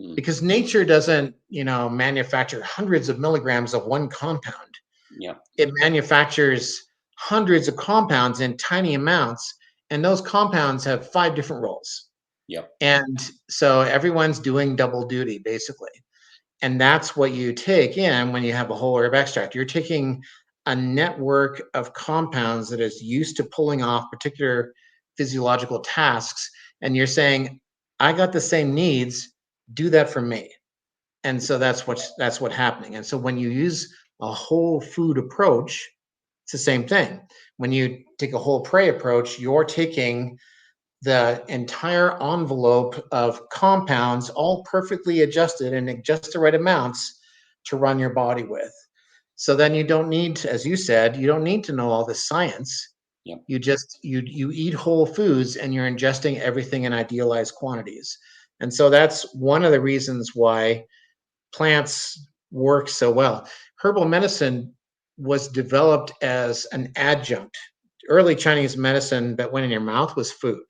Mm. Because nature doesn't, manufacture hundreds of milligrams of one compound. Yeah. It manufactures hundreds of compounds in tiny amounts, and those compounds have 5 different roles. Yep. And so everyone's doing double duty basically. And that's what you take in when you have a whole herb extract. You're taking a network of compounds that is used to pulling off particular physiological tasks. And you're saying, I got the same needs, do that for me. And so that's what's happening. And so when you use a whole food approach, it's the same thing. When you take a whole prey approach, you're taking the entire envelope of compounds, all perfectly adjusted and just the right amounts to run your body with. So then you don't need, as you said, you don't need to know all the science. Yep. You eat whole foods and you're ingesting everything in idealized quantities. And so that's one of the reasons why plants work so well. Herbal medicine was developed as an adjunct. Early Chinese medicine that went in your mouth was food.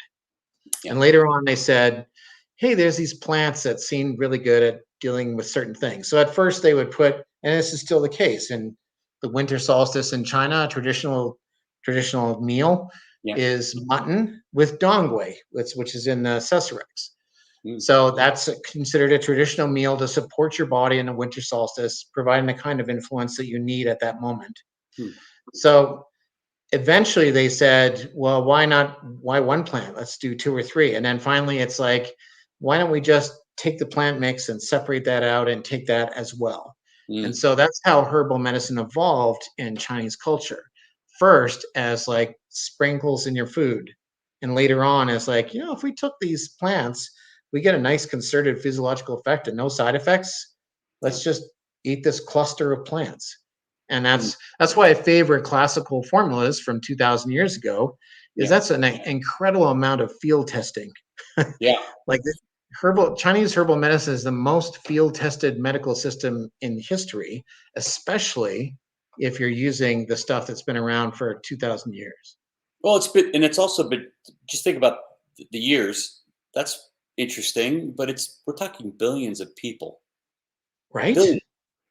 And Yep. later on, they said, hey, there's these plants that seem really good at dealing with certain things. So at first, they would put, and this is still the case in the winter solstice in China, a traditional meal Yep. is mutton with dongwei, which is in the Sesserex. Mm. So that's considered a traditional meal to support your body in the winter solstice, providing the kind of influence that you need at that moment. Mm. So eventually they said, well, why one plant? Let's do two or three. And then finally it's like, why don't we just take the plant mix and separate that out and take that as well? And Mm. so that's how herbal medicine evolved in Chinese culture. First as like sprinkles in your food. And later on as like, if we took these plants, we get a nice concerted physiological effect and no side effects. Yeah. Let's just eat this cluster of plants. And Mm. that's why I favor classical formulas from 2,000 years ago, is Yeah. that's an incredible amount of field testing. Yeah. Like Chinese herbal medicine is the most field tested medical system in history, especially if you're using the stuff that's been around for 2,000 years. Well, it's also been, just think about the years. That's interesting, but we're talking billions of people. Right? Billions,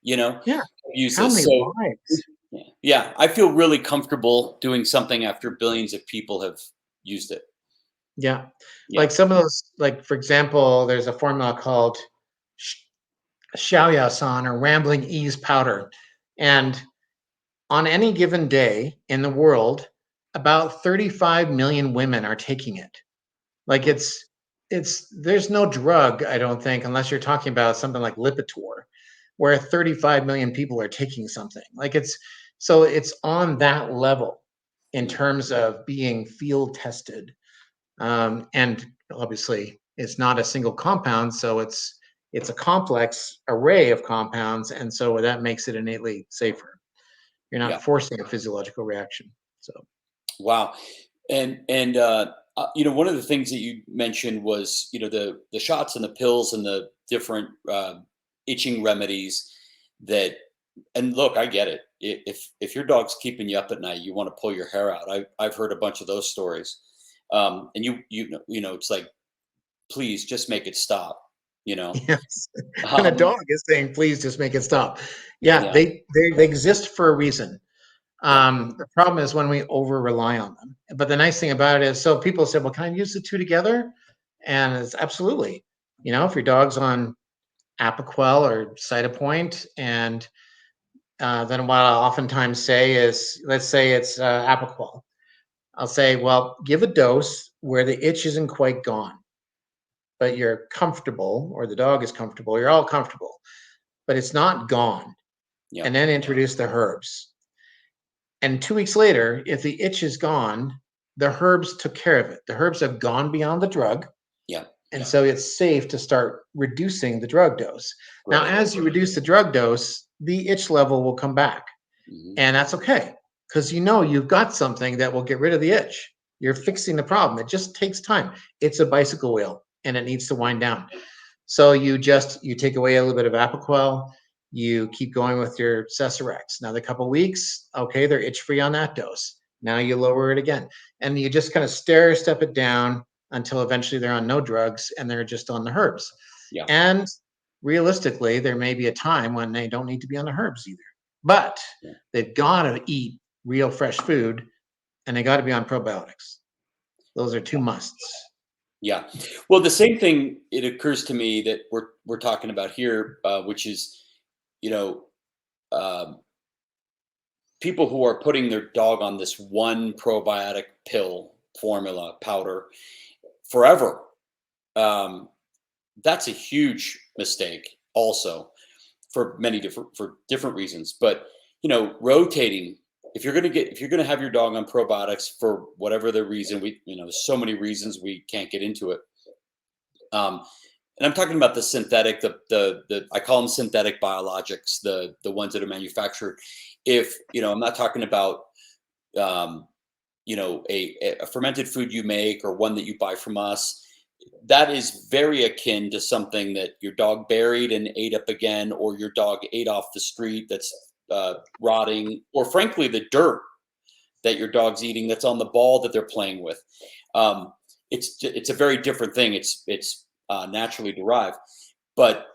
you know, Yeah. use How this. many So lives? yeah, I feel really comfortable doing something after billions of people have used it. Yeah. Yeah. Like some of those, like for example, there's a formula called Xiaoyasan or Rambling Ease Powder. And on any given day in the world, about 35 million women are taking it. Like there's no drug, I don't think, unless you're talking about something like Lipitor, where 35 million people are taking something. Like it's on that level in Mm. terms of being field tested. And obviously it's not a single compound, so it's a complex array of compounds, and so that makes it innately safer. You're not Yeah. forcing a physiological reaction. So Wow. And one of the things that you mentioned was, the shots and the pills and the different itching remedies that. And look, I get it. If your dog's keeping you up at night, you want to pull your hair out. I've heard a bunch of those stories. And it's like, please just make it stop. You know. yes, when a Um, dog is saying, "Please just make it stop," yeah, yeah. they exist for a reason. Yeah. The problem is when we over rely on them. But the nice thing about it is, so people say, "Well, can I use the two together?" And it's absolutely. If your dog's on Apoquel or Cytopoint, and then what I'll oftentimes say is, let's say it's Apoquel. I'll say, well, give a dose where the itch isn't quite gone, but you're comfortable, or the dog is comfortable. You're all comfortable, but it's not gone. Yeah. And then introduce the herbs. And 2 weeks later, if the itch is gone, the herbs took care of it. The herbs have gone beyond the drug. Yeah. And so it's safe to start reducing the drug dose. Now, Right. as you reduce the drug dose, the itch level will come back. Hmm. And that's okay, because you've got something that will get rid of the itch. You're fixing the problem. It just takes time. It's a bicycle wheel and it needs to wind down. So you take away a little bit of Apoquel, you keep going with your Cesarex. Another couple weeks, okay, they're itch free on that dose. Now you lower it again. And you just kind of stair step it down until eventually they're on no drugs and they're just on the herbs. Yeah. And realistically, there may be a time when they don't need to be on the herbs either. But Yeah. they've got to eat real fresh food and they got to be on probiotics. Those are two musts. Yeah. Well, the same thing, it occurs to me that we're talking about here, which is, you know, um, people who are putting their dog on this one probiotic pill formula powder forever. Um, that's a huge mistake, also, for different reasons. But rotating. If you're gonna have your dog on probiotics for whatever the reason, there's so many reasons, we can't get into it. Um, and I'm talking about the synthetic, the I call them synthetic biologics, the ones that are manufactured. If I'm not talking about um, a fermented food you make or one that you buy from us. That is very akin to something that your dog buried and ate up again, or your dog ate off the street that's rotting, or frankly the dirt that your dog's eating that's on the ball that they're playing with. Um, it's a very different thing. It's naturally derived, but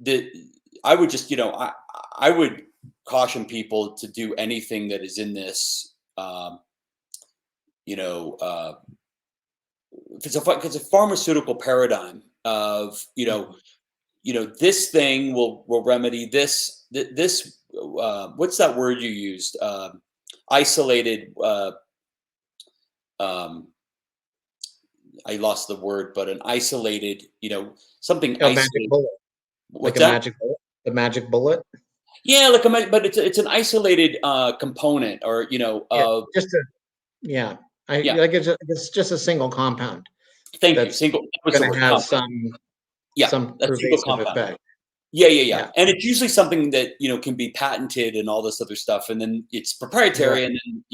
the I would just I would caution people to do anything that is in this. You know, if it's a pharmaceutical paradigm of this thing will remedy this. What's that word you used? Isolated. Um, I lost the word, but an isolated. Something A magic isolated. bullet, like What's a that? magic bullet, the magic bullet. Yeah, but it's an isolated component, or Yeah, of just a yeah. I yeah. like it's just a single compound Thank you. that's Single. What's the going to word? have Compound. Yeah, some a single pervasive compound. effect. Yeah, yeah, yeah. Yeah, And it's usually something that can be patented and all this other stuff, and then it's proprietary, right. and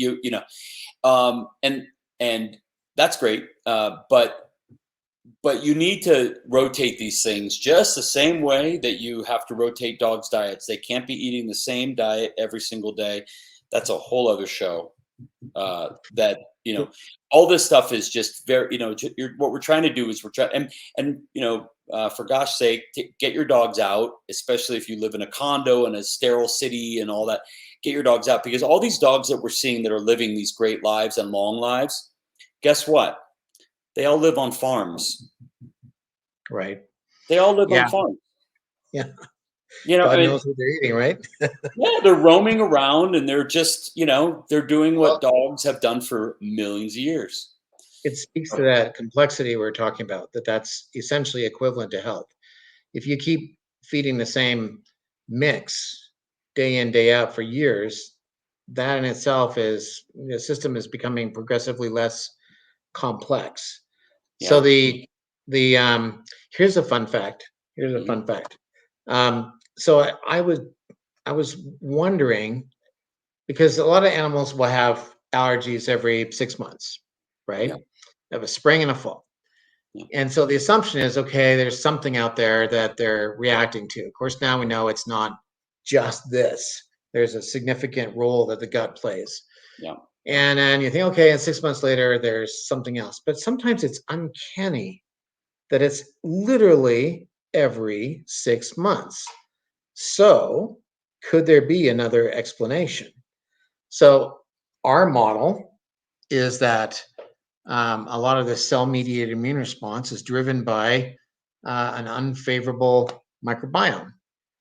then and that's great. But you need to rotate these things just the same way that you have to rotate dogs' diets. They can't be eating the same diet every single day. That's a whole other show. That all this stuff is just very what we're trying to do is we're trying and for gosh sake, get your dogs out, especially if you live in a condo in a sterile city and all that. Get your dogs out, because all these dogs that we're seeing that are living these great lives and long lives, guess what? They all live on farms. Right. They all live on Yeah. farms. Yeah. I God mean, knows what they're eating, right? yeah, they're roaming around and they're just, they're doing what Well, dogs have done for millions of years. it speaks to that complexity we're talking about, that's essentially equivalent to health. If you keep feeding the same mix day in, day out for years, that in itself is the system is becoming progressively less complex. So Yeah. the here's a fun fact. Here's a Mhm. fun fact. So I was wondering, because a lot of animals will have allergies every 6 months, right? Yeah. They have a spring and a fall. Yeah. And so the assumption is, okay, there's something out there that they're reacting to. Of course, now we know it's not just this. There's a significant role that the gut plays. Yeah. And then you think, okay, and 6 months later, there's something else. But sometimes it's uncanny that it's literally every 6 months. So could there be another explanation? So our model is that a lot of the cell-mediated immune response is driven by an unfavorable microbiome,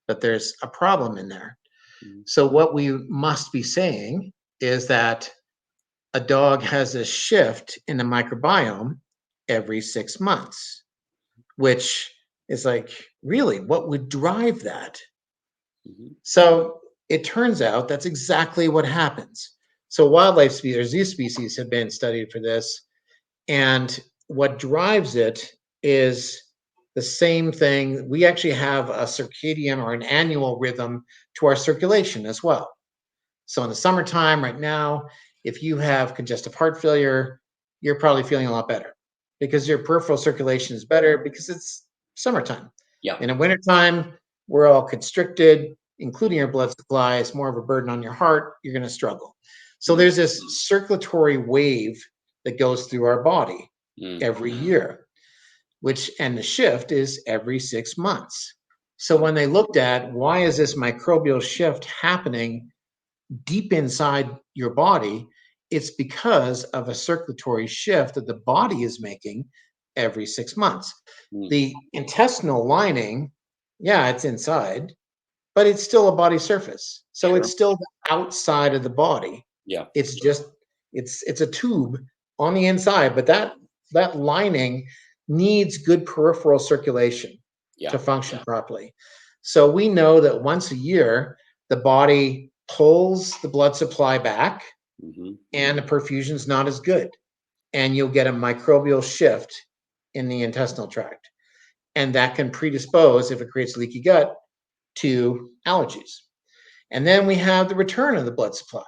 that there's a problem in there. Mhm. So what we must be saying is that a dog has a shift in the microbiome every 6 months, which is like, really, what would drive that? Mhm. So it turns out that's exactly what happens. So wildlife species, these species have been studied for this. And what drives it is the same thing. We actually have a circadian or an annual rhythm to our circulation as well. So in the summertime, right now, if you have congestive heart failure, you're probably feeling a lot better because your peripheral circulation is better because it's summertime. Yeah. In the wintertime, we're all constricted, including your blood supply. It's more of a burden on your heart. You're going to struggle. So there's this circulatory wave that goes through our body Mm. every year, and the shift is every 6 months. So when they looked at why is this microbial shift happening deep inside your body, it's because of a circulatory shift that the body is making every 6 months. Mm. The intestinal lining, yeah, it's inside, but it's still a body surface. So Sure. it's still the outside of the body. Yeah. It's just it's a tube on the inside, but that lining needs good peripheral circulation Yeah. to function properly. So we know that once a year, the body pulls the blood supply back Mm-hmm. and the perfusion's not as good. And you'll get a microbial shift in the intestinal tract. And that can predispose, if it creates leaky gut, to allergies. And then we have the return of the blood supply.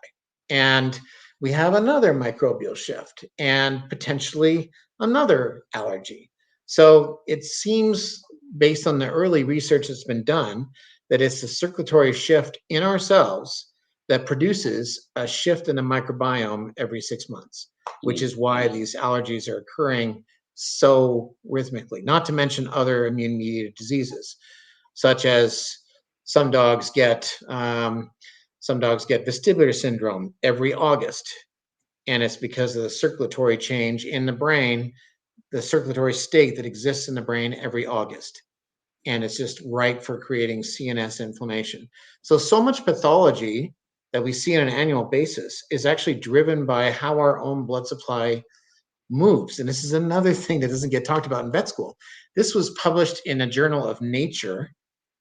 And we have another microbial shift and potentially another allergy. So it seems, based on the early research that's been done, that it's the circulatory shift in our cells that produces a shift in the microbiome every 6 months, which is why these allergies are occurring so rhythmically, not to mention other immune mediated diseases, such as some dogs get vestibular syndrome every August, and it's because of the circulatory change in the brain, the circulatory state that exists in the brain every August. And it's just ripe for creating CNS inflammation. So much pathology that we see on an annual basis is actually driven by how our own blood supply moves. And this is another thing that doesn't get talked about in vet school. This was published in a journal of Nature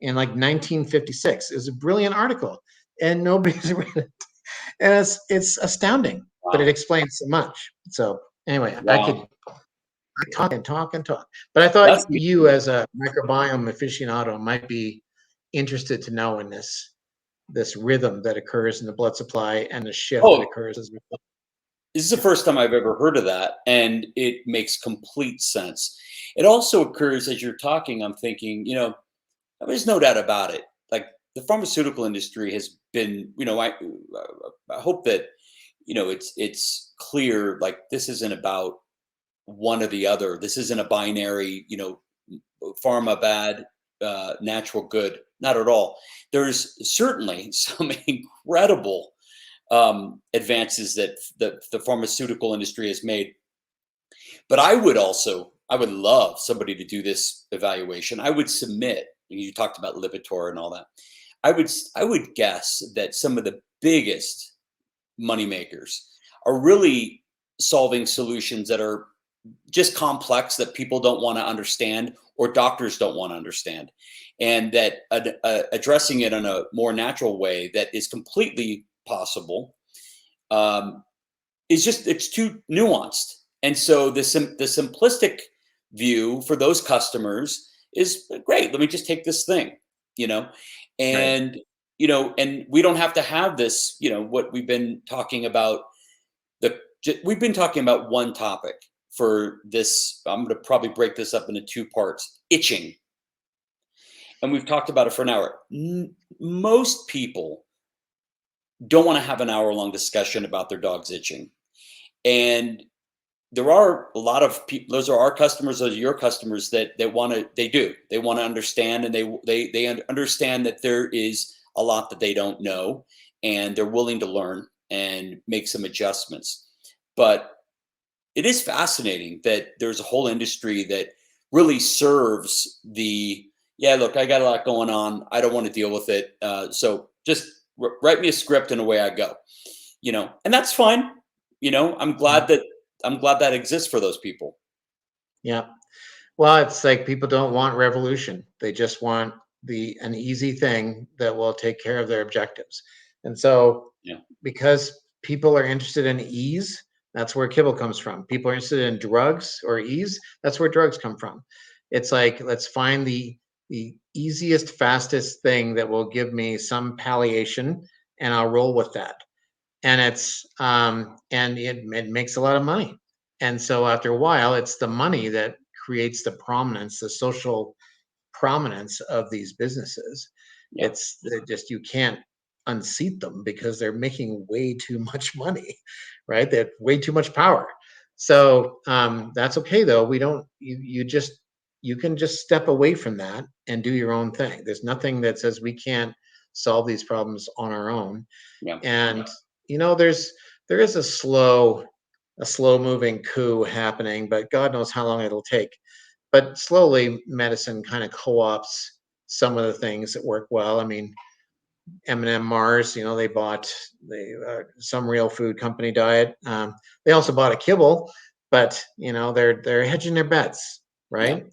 in like 1956. It was a brilliant article, and nobody's read it. And it's astounding, but it Wow. explains so much. So anyway, I could Wow. talk and talk and talk. But I thought That's you, as a microbiome aficionado, might be interested to know in this rhythm that occurs in the blood supply and the shift that oh, occurs as this is the yeah. first time I've ever heard of that, and it makes complete sense. It also occurs as you're talking. I'm thinking, there's no doubt about it. Like the pharmaceutical industry has been, I hope that it's clear. Like this isn't about one or the other. This isn't a binary, pharma bad, natural good. Not at all. There's certainly some incredible advances that the pharmaceutical industry has made. But I would love somebody to do this evaluation. I would submit. You talked about Lipitor and all that. I would guess that some of the biggest moneymakers are really solving solutions that are just complex that people don't want to understand or doctors don't want to understand, and that addressing it in a more natural way that is completely possible um, it's too nuanced. And so the simplistic view for those customers is great. Let me just take this thing, you know, Right. and and we don't have to have this. What we've been talking about. We've been talking about one topic for this. I'm going to probably break this up into two parts. Itching, and we've talked about it for an hour. Most people don't want to have an hour-long discussion about their dog's itching. And there are a lot of people, those are our customers, those are your customers that they want to understand, and they understand that there is a lot that they don't know, and they're willing to learn and make some adjustments. But it is fascinating that there's a whole industry that really serves yeah, look, I got a lot going on. I don't want to deal with it. So just write me a script and away I go, and that's fine. Yeah. I'm glad that exists for those people. Yeah. Well, it's like people don't want revolution. They just want an easy thing that will take care of their objectives. And so Yeah. because people are interested in ease, that's where kibble comes from. People are interested in drugs or ease, that's where drugs come from. It's like, let's find the easiest, fastest thing that will give me some palliation, and I'll roll with that. And it makes a lot of money. And so after a while, it's the money that creates the prominence, the social prominence of these businesses. Yeah. It's just, you can't unseat them because they're making way too much money, right? They have way too much power. So that's okay though. We don't. You can just step away from that and do your own thing. There's nothing that says we can't solve these problems on our own. Yeah. And there is a slow moving coup happening, but God knows how long it'll take. But slowly, medicine kind of co-ops some of the things that work well. I mean, M&M Mars, they bought some real food company diet. They also bought a kibble, but they're hedging their bets, Yeah. right?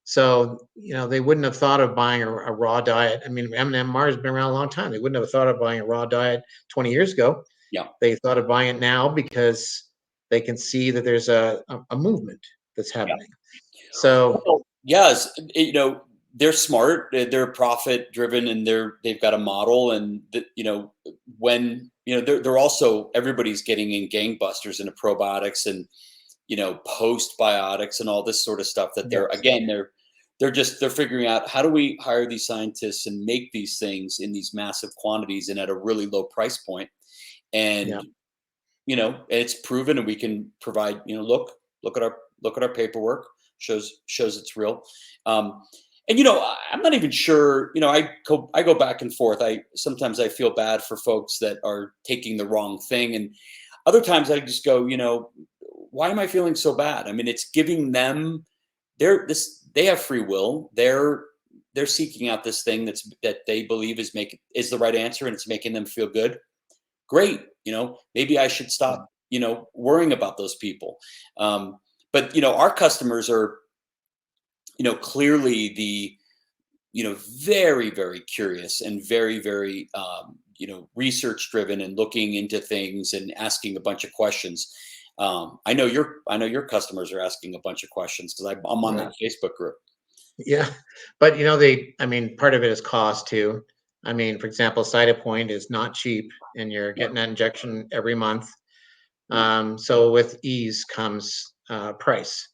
So they wouldn't have thought of buying a raw diet. I mean, M&M Mars has been around a long time. They wouldn't have thought of buying a raw diet 20 years ago. Yeah. They thought of buying it now because they can see that there's a movement that's Yeah. happening. So Well, yes, they're smart, they're profit driven, and they've got a model, and when they're also, everybody's getting in gangbusters into probiotics and postbiotics and all this sort of stuff, that yes, they're figuring out, how do we hire these scientists and make these things in these massive quantities and at a really low price point, yeah, and it's proven, and we can provide, look at our paperwork, shows it's real. And I'm not even sure, I go back and forth. Sometimes I feel bad for folks that are taking the wrong thing, and other times I just go, why am I feeling so bad? I mean, it's giving them they have free will. They're seeking out this thing that they believe is the right answer, and it's making them feel good. Great. Maybe I should stop, worrying about those people. But our customers are, clearly the, very, very curious and very, very, research driven, and looking into things and asking a bunch of questions. I know your customers are asking a bunch of questions, because I'm on yeah. that Facebook group. Yeah, but I mean, part of it is cost too. I mean, for example, Cytopoint is not cheap, and you're Yeah. getting that injection every month. Yeah. So with ease comes price,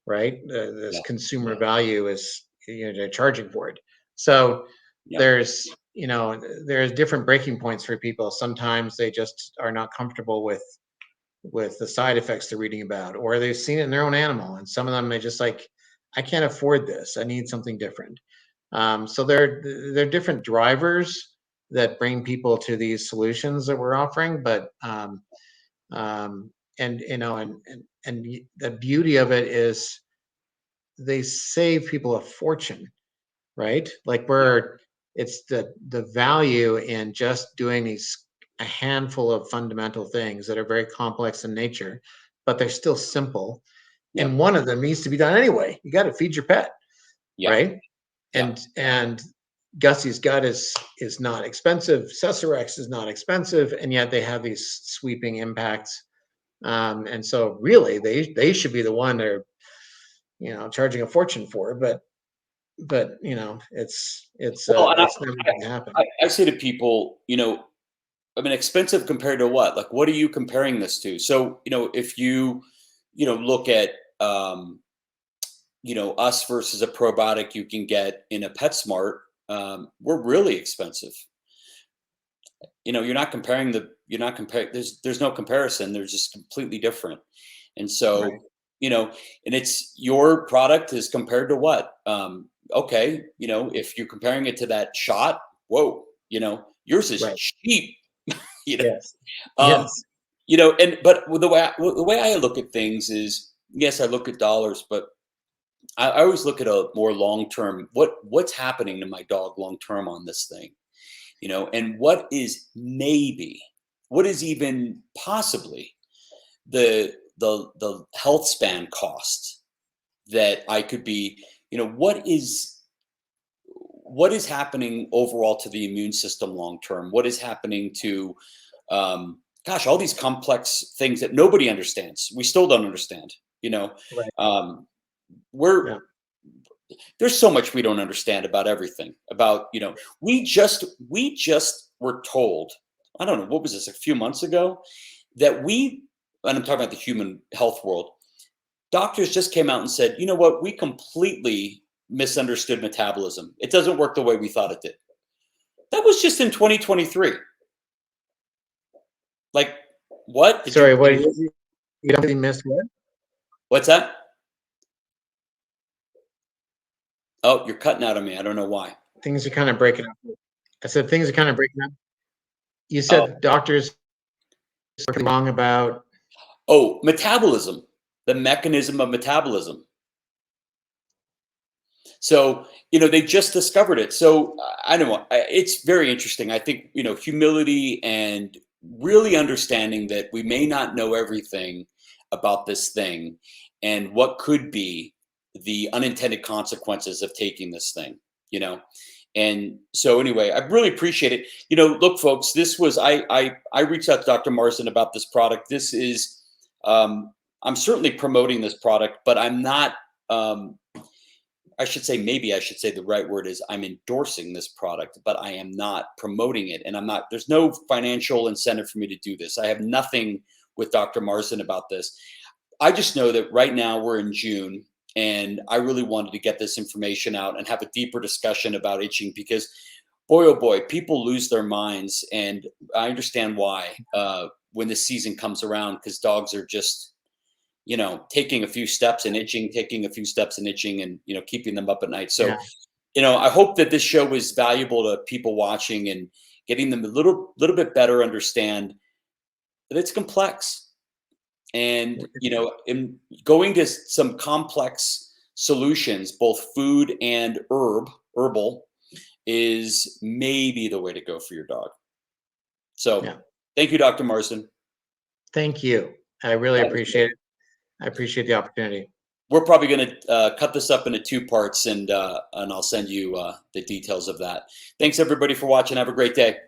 right? This Yeah. consumer value is they're charging for it. So Yeah. there's there's different breaking points for people. Sometimes they just are not comfortable with the side effects they're reading about, or they've seen it in their own animal, and some of them, they just like, I can't afford this, I need something different. So there are different drivers that bring people to these solutions that we're offering, but and the beauty of it is they save people a fortune, right? Like Yeah. it's the value in just doing a handful of fundamental things that are very complex in nature, but they're still simple. Yeah. And one of them needs to be done anyway. You got to feed your pet, Yeah. right? Yeah. And Gussy's gut is not expensive. Cesarex is not expensive, and yet they have these sweeping impacts. And so really, they should be the one that are charging a fortune for. But Well, and it's never going to happen. I say to people, I mean, expensive compared to what? Like, what are you comparing this to? So, if you, look at, us versus a probiotic you can get in a PetSmart, we're really expensive. You're not comparing. There's no comparison. They're just completely different. And Right. so, and it's, your product is compared to what? Okay, if you're comparing it to that shot, whoa, yours is Right. cheap. you know, Yes. um, Yes. and but the way I look at things is, yes, I look at dollars, but I always look at a more long term. What's happening to my dog long term on this thing, and what is even possibly the health span cost that I could be, what is happening overall to the immune system long term? What is happening to, all these complex things that nobody understands? We still don't understand. Right. Um, we're Yeah. There's so much we don't understand about everything. About we just were told. I don't know, what was this, a few months ago, that and I'm talking about the human health world. Doctors just came out and said, you know what, we completely misunderstood metabolism. It doesn't work the way we thought it did. That was just in 2023. Like what? Did Sorry, what you you don't miss what? what's that? Oh, you're cutting out on me. I don't know why. Things are kind of breaking up. I said things are kind of breaking up. You Oh, said doctors are wrong about. oh, metabolism, the mechanism of metabolism. So, they just discovered it. So, I don't know. It's very interesting. I think, humility and really understanding that we may not know everything about this thing and what could be the unintended consequences of taking this thing, you know. And so anyway, I really appreciate it. Look, folks, this was I reached out to Dr. Marsden about this product. This is I'm certainly promoting this product, but I'm not maybe I should say the right word is I'm endorsing this product, but I am not promoting it. And there's no financial incentive for me to do this. I have nothing with Dr. Marsden about this. I just know that right now we're in June and I really wanted to get this information out and have a deeper discussion about itching because boy, oh boy, people lose their minds. And I understand why when the season comes around, because dogs are just taking a few steps and itching, taking a few steps and itching and, keeping them up at night. So, Yeah, I hope that this show was valuable to people watching and getting them a little bit better understand that it's complex. And, in going to some complex solutions, both food and herbal is maybe the way to go for your dog. So yeah. thank you, Dr. Marsden. Thank you. I really appreciate it. I appreciate the opportunity. We're probably going to cut this up into 2 parts, and I'll send you the details of that. Thanks everybody for watching. Have a great day.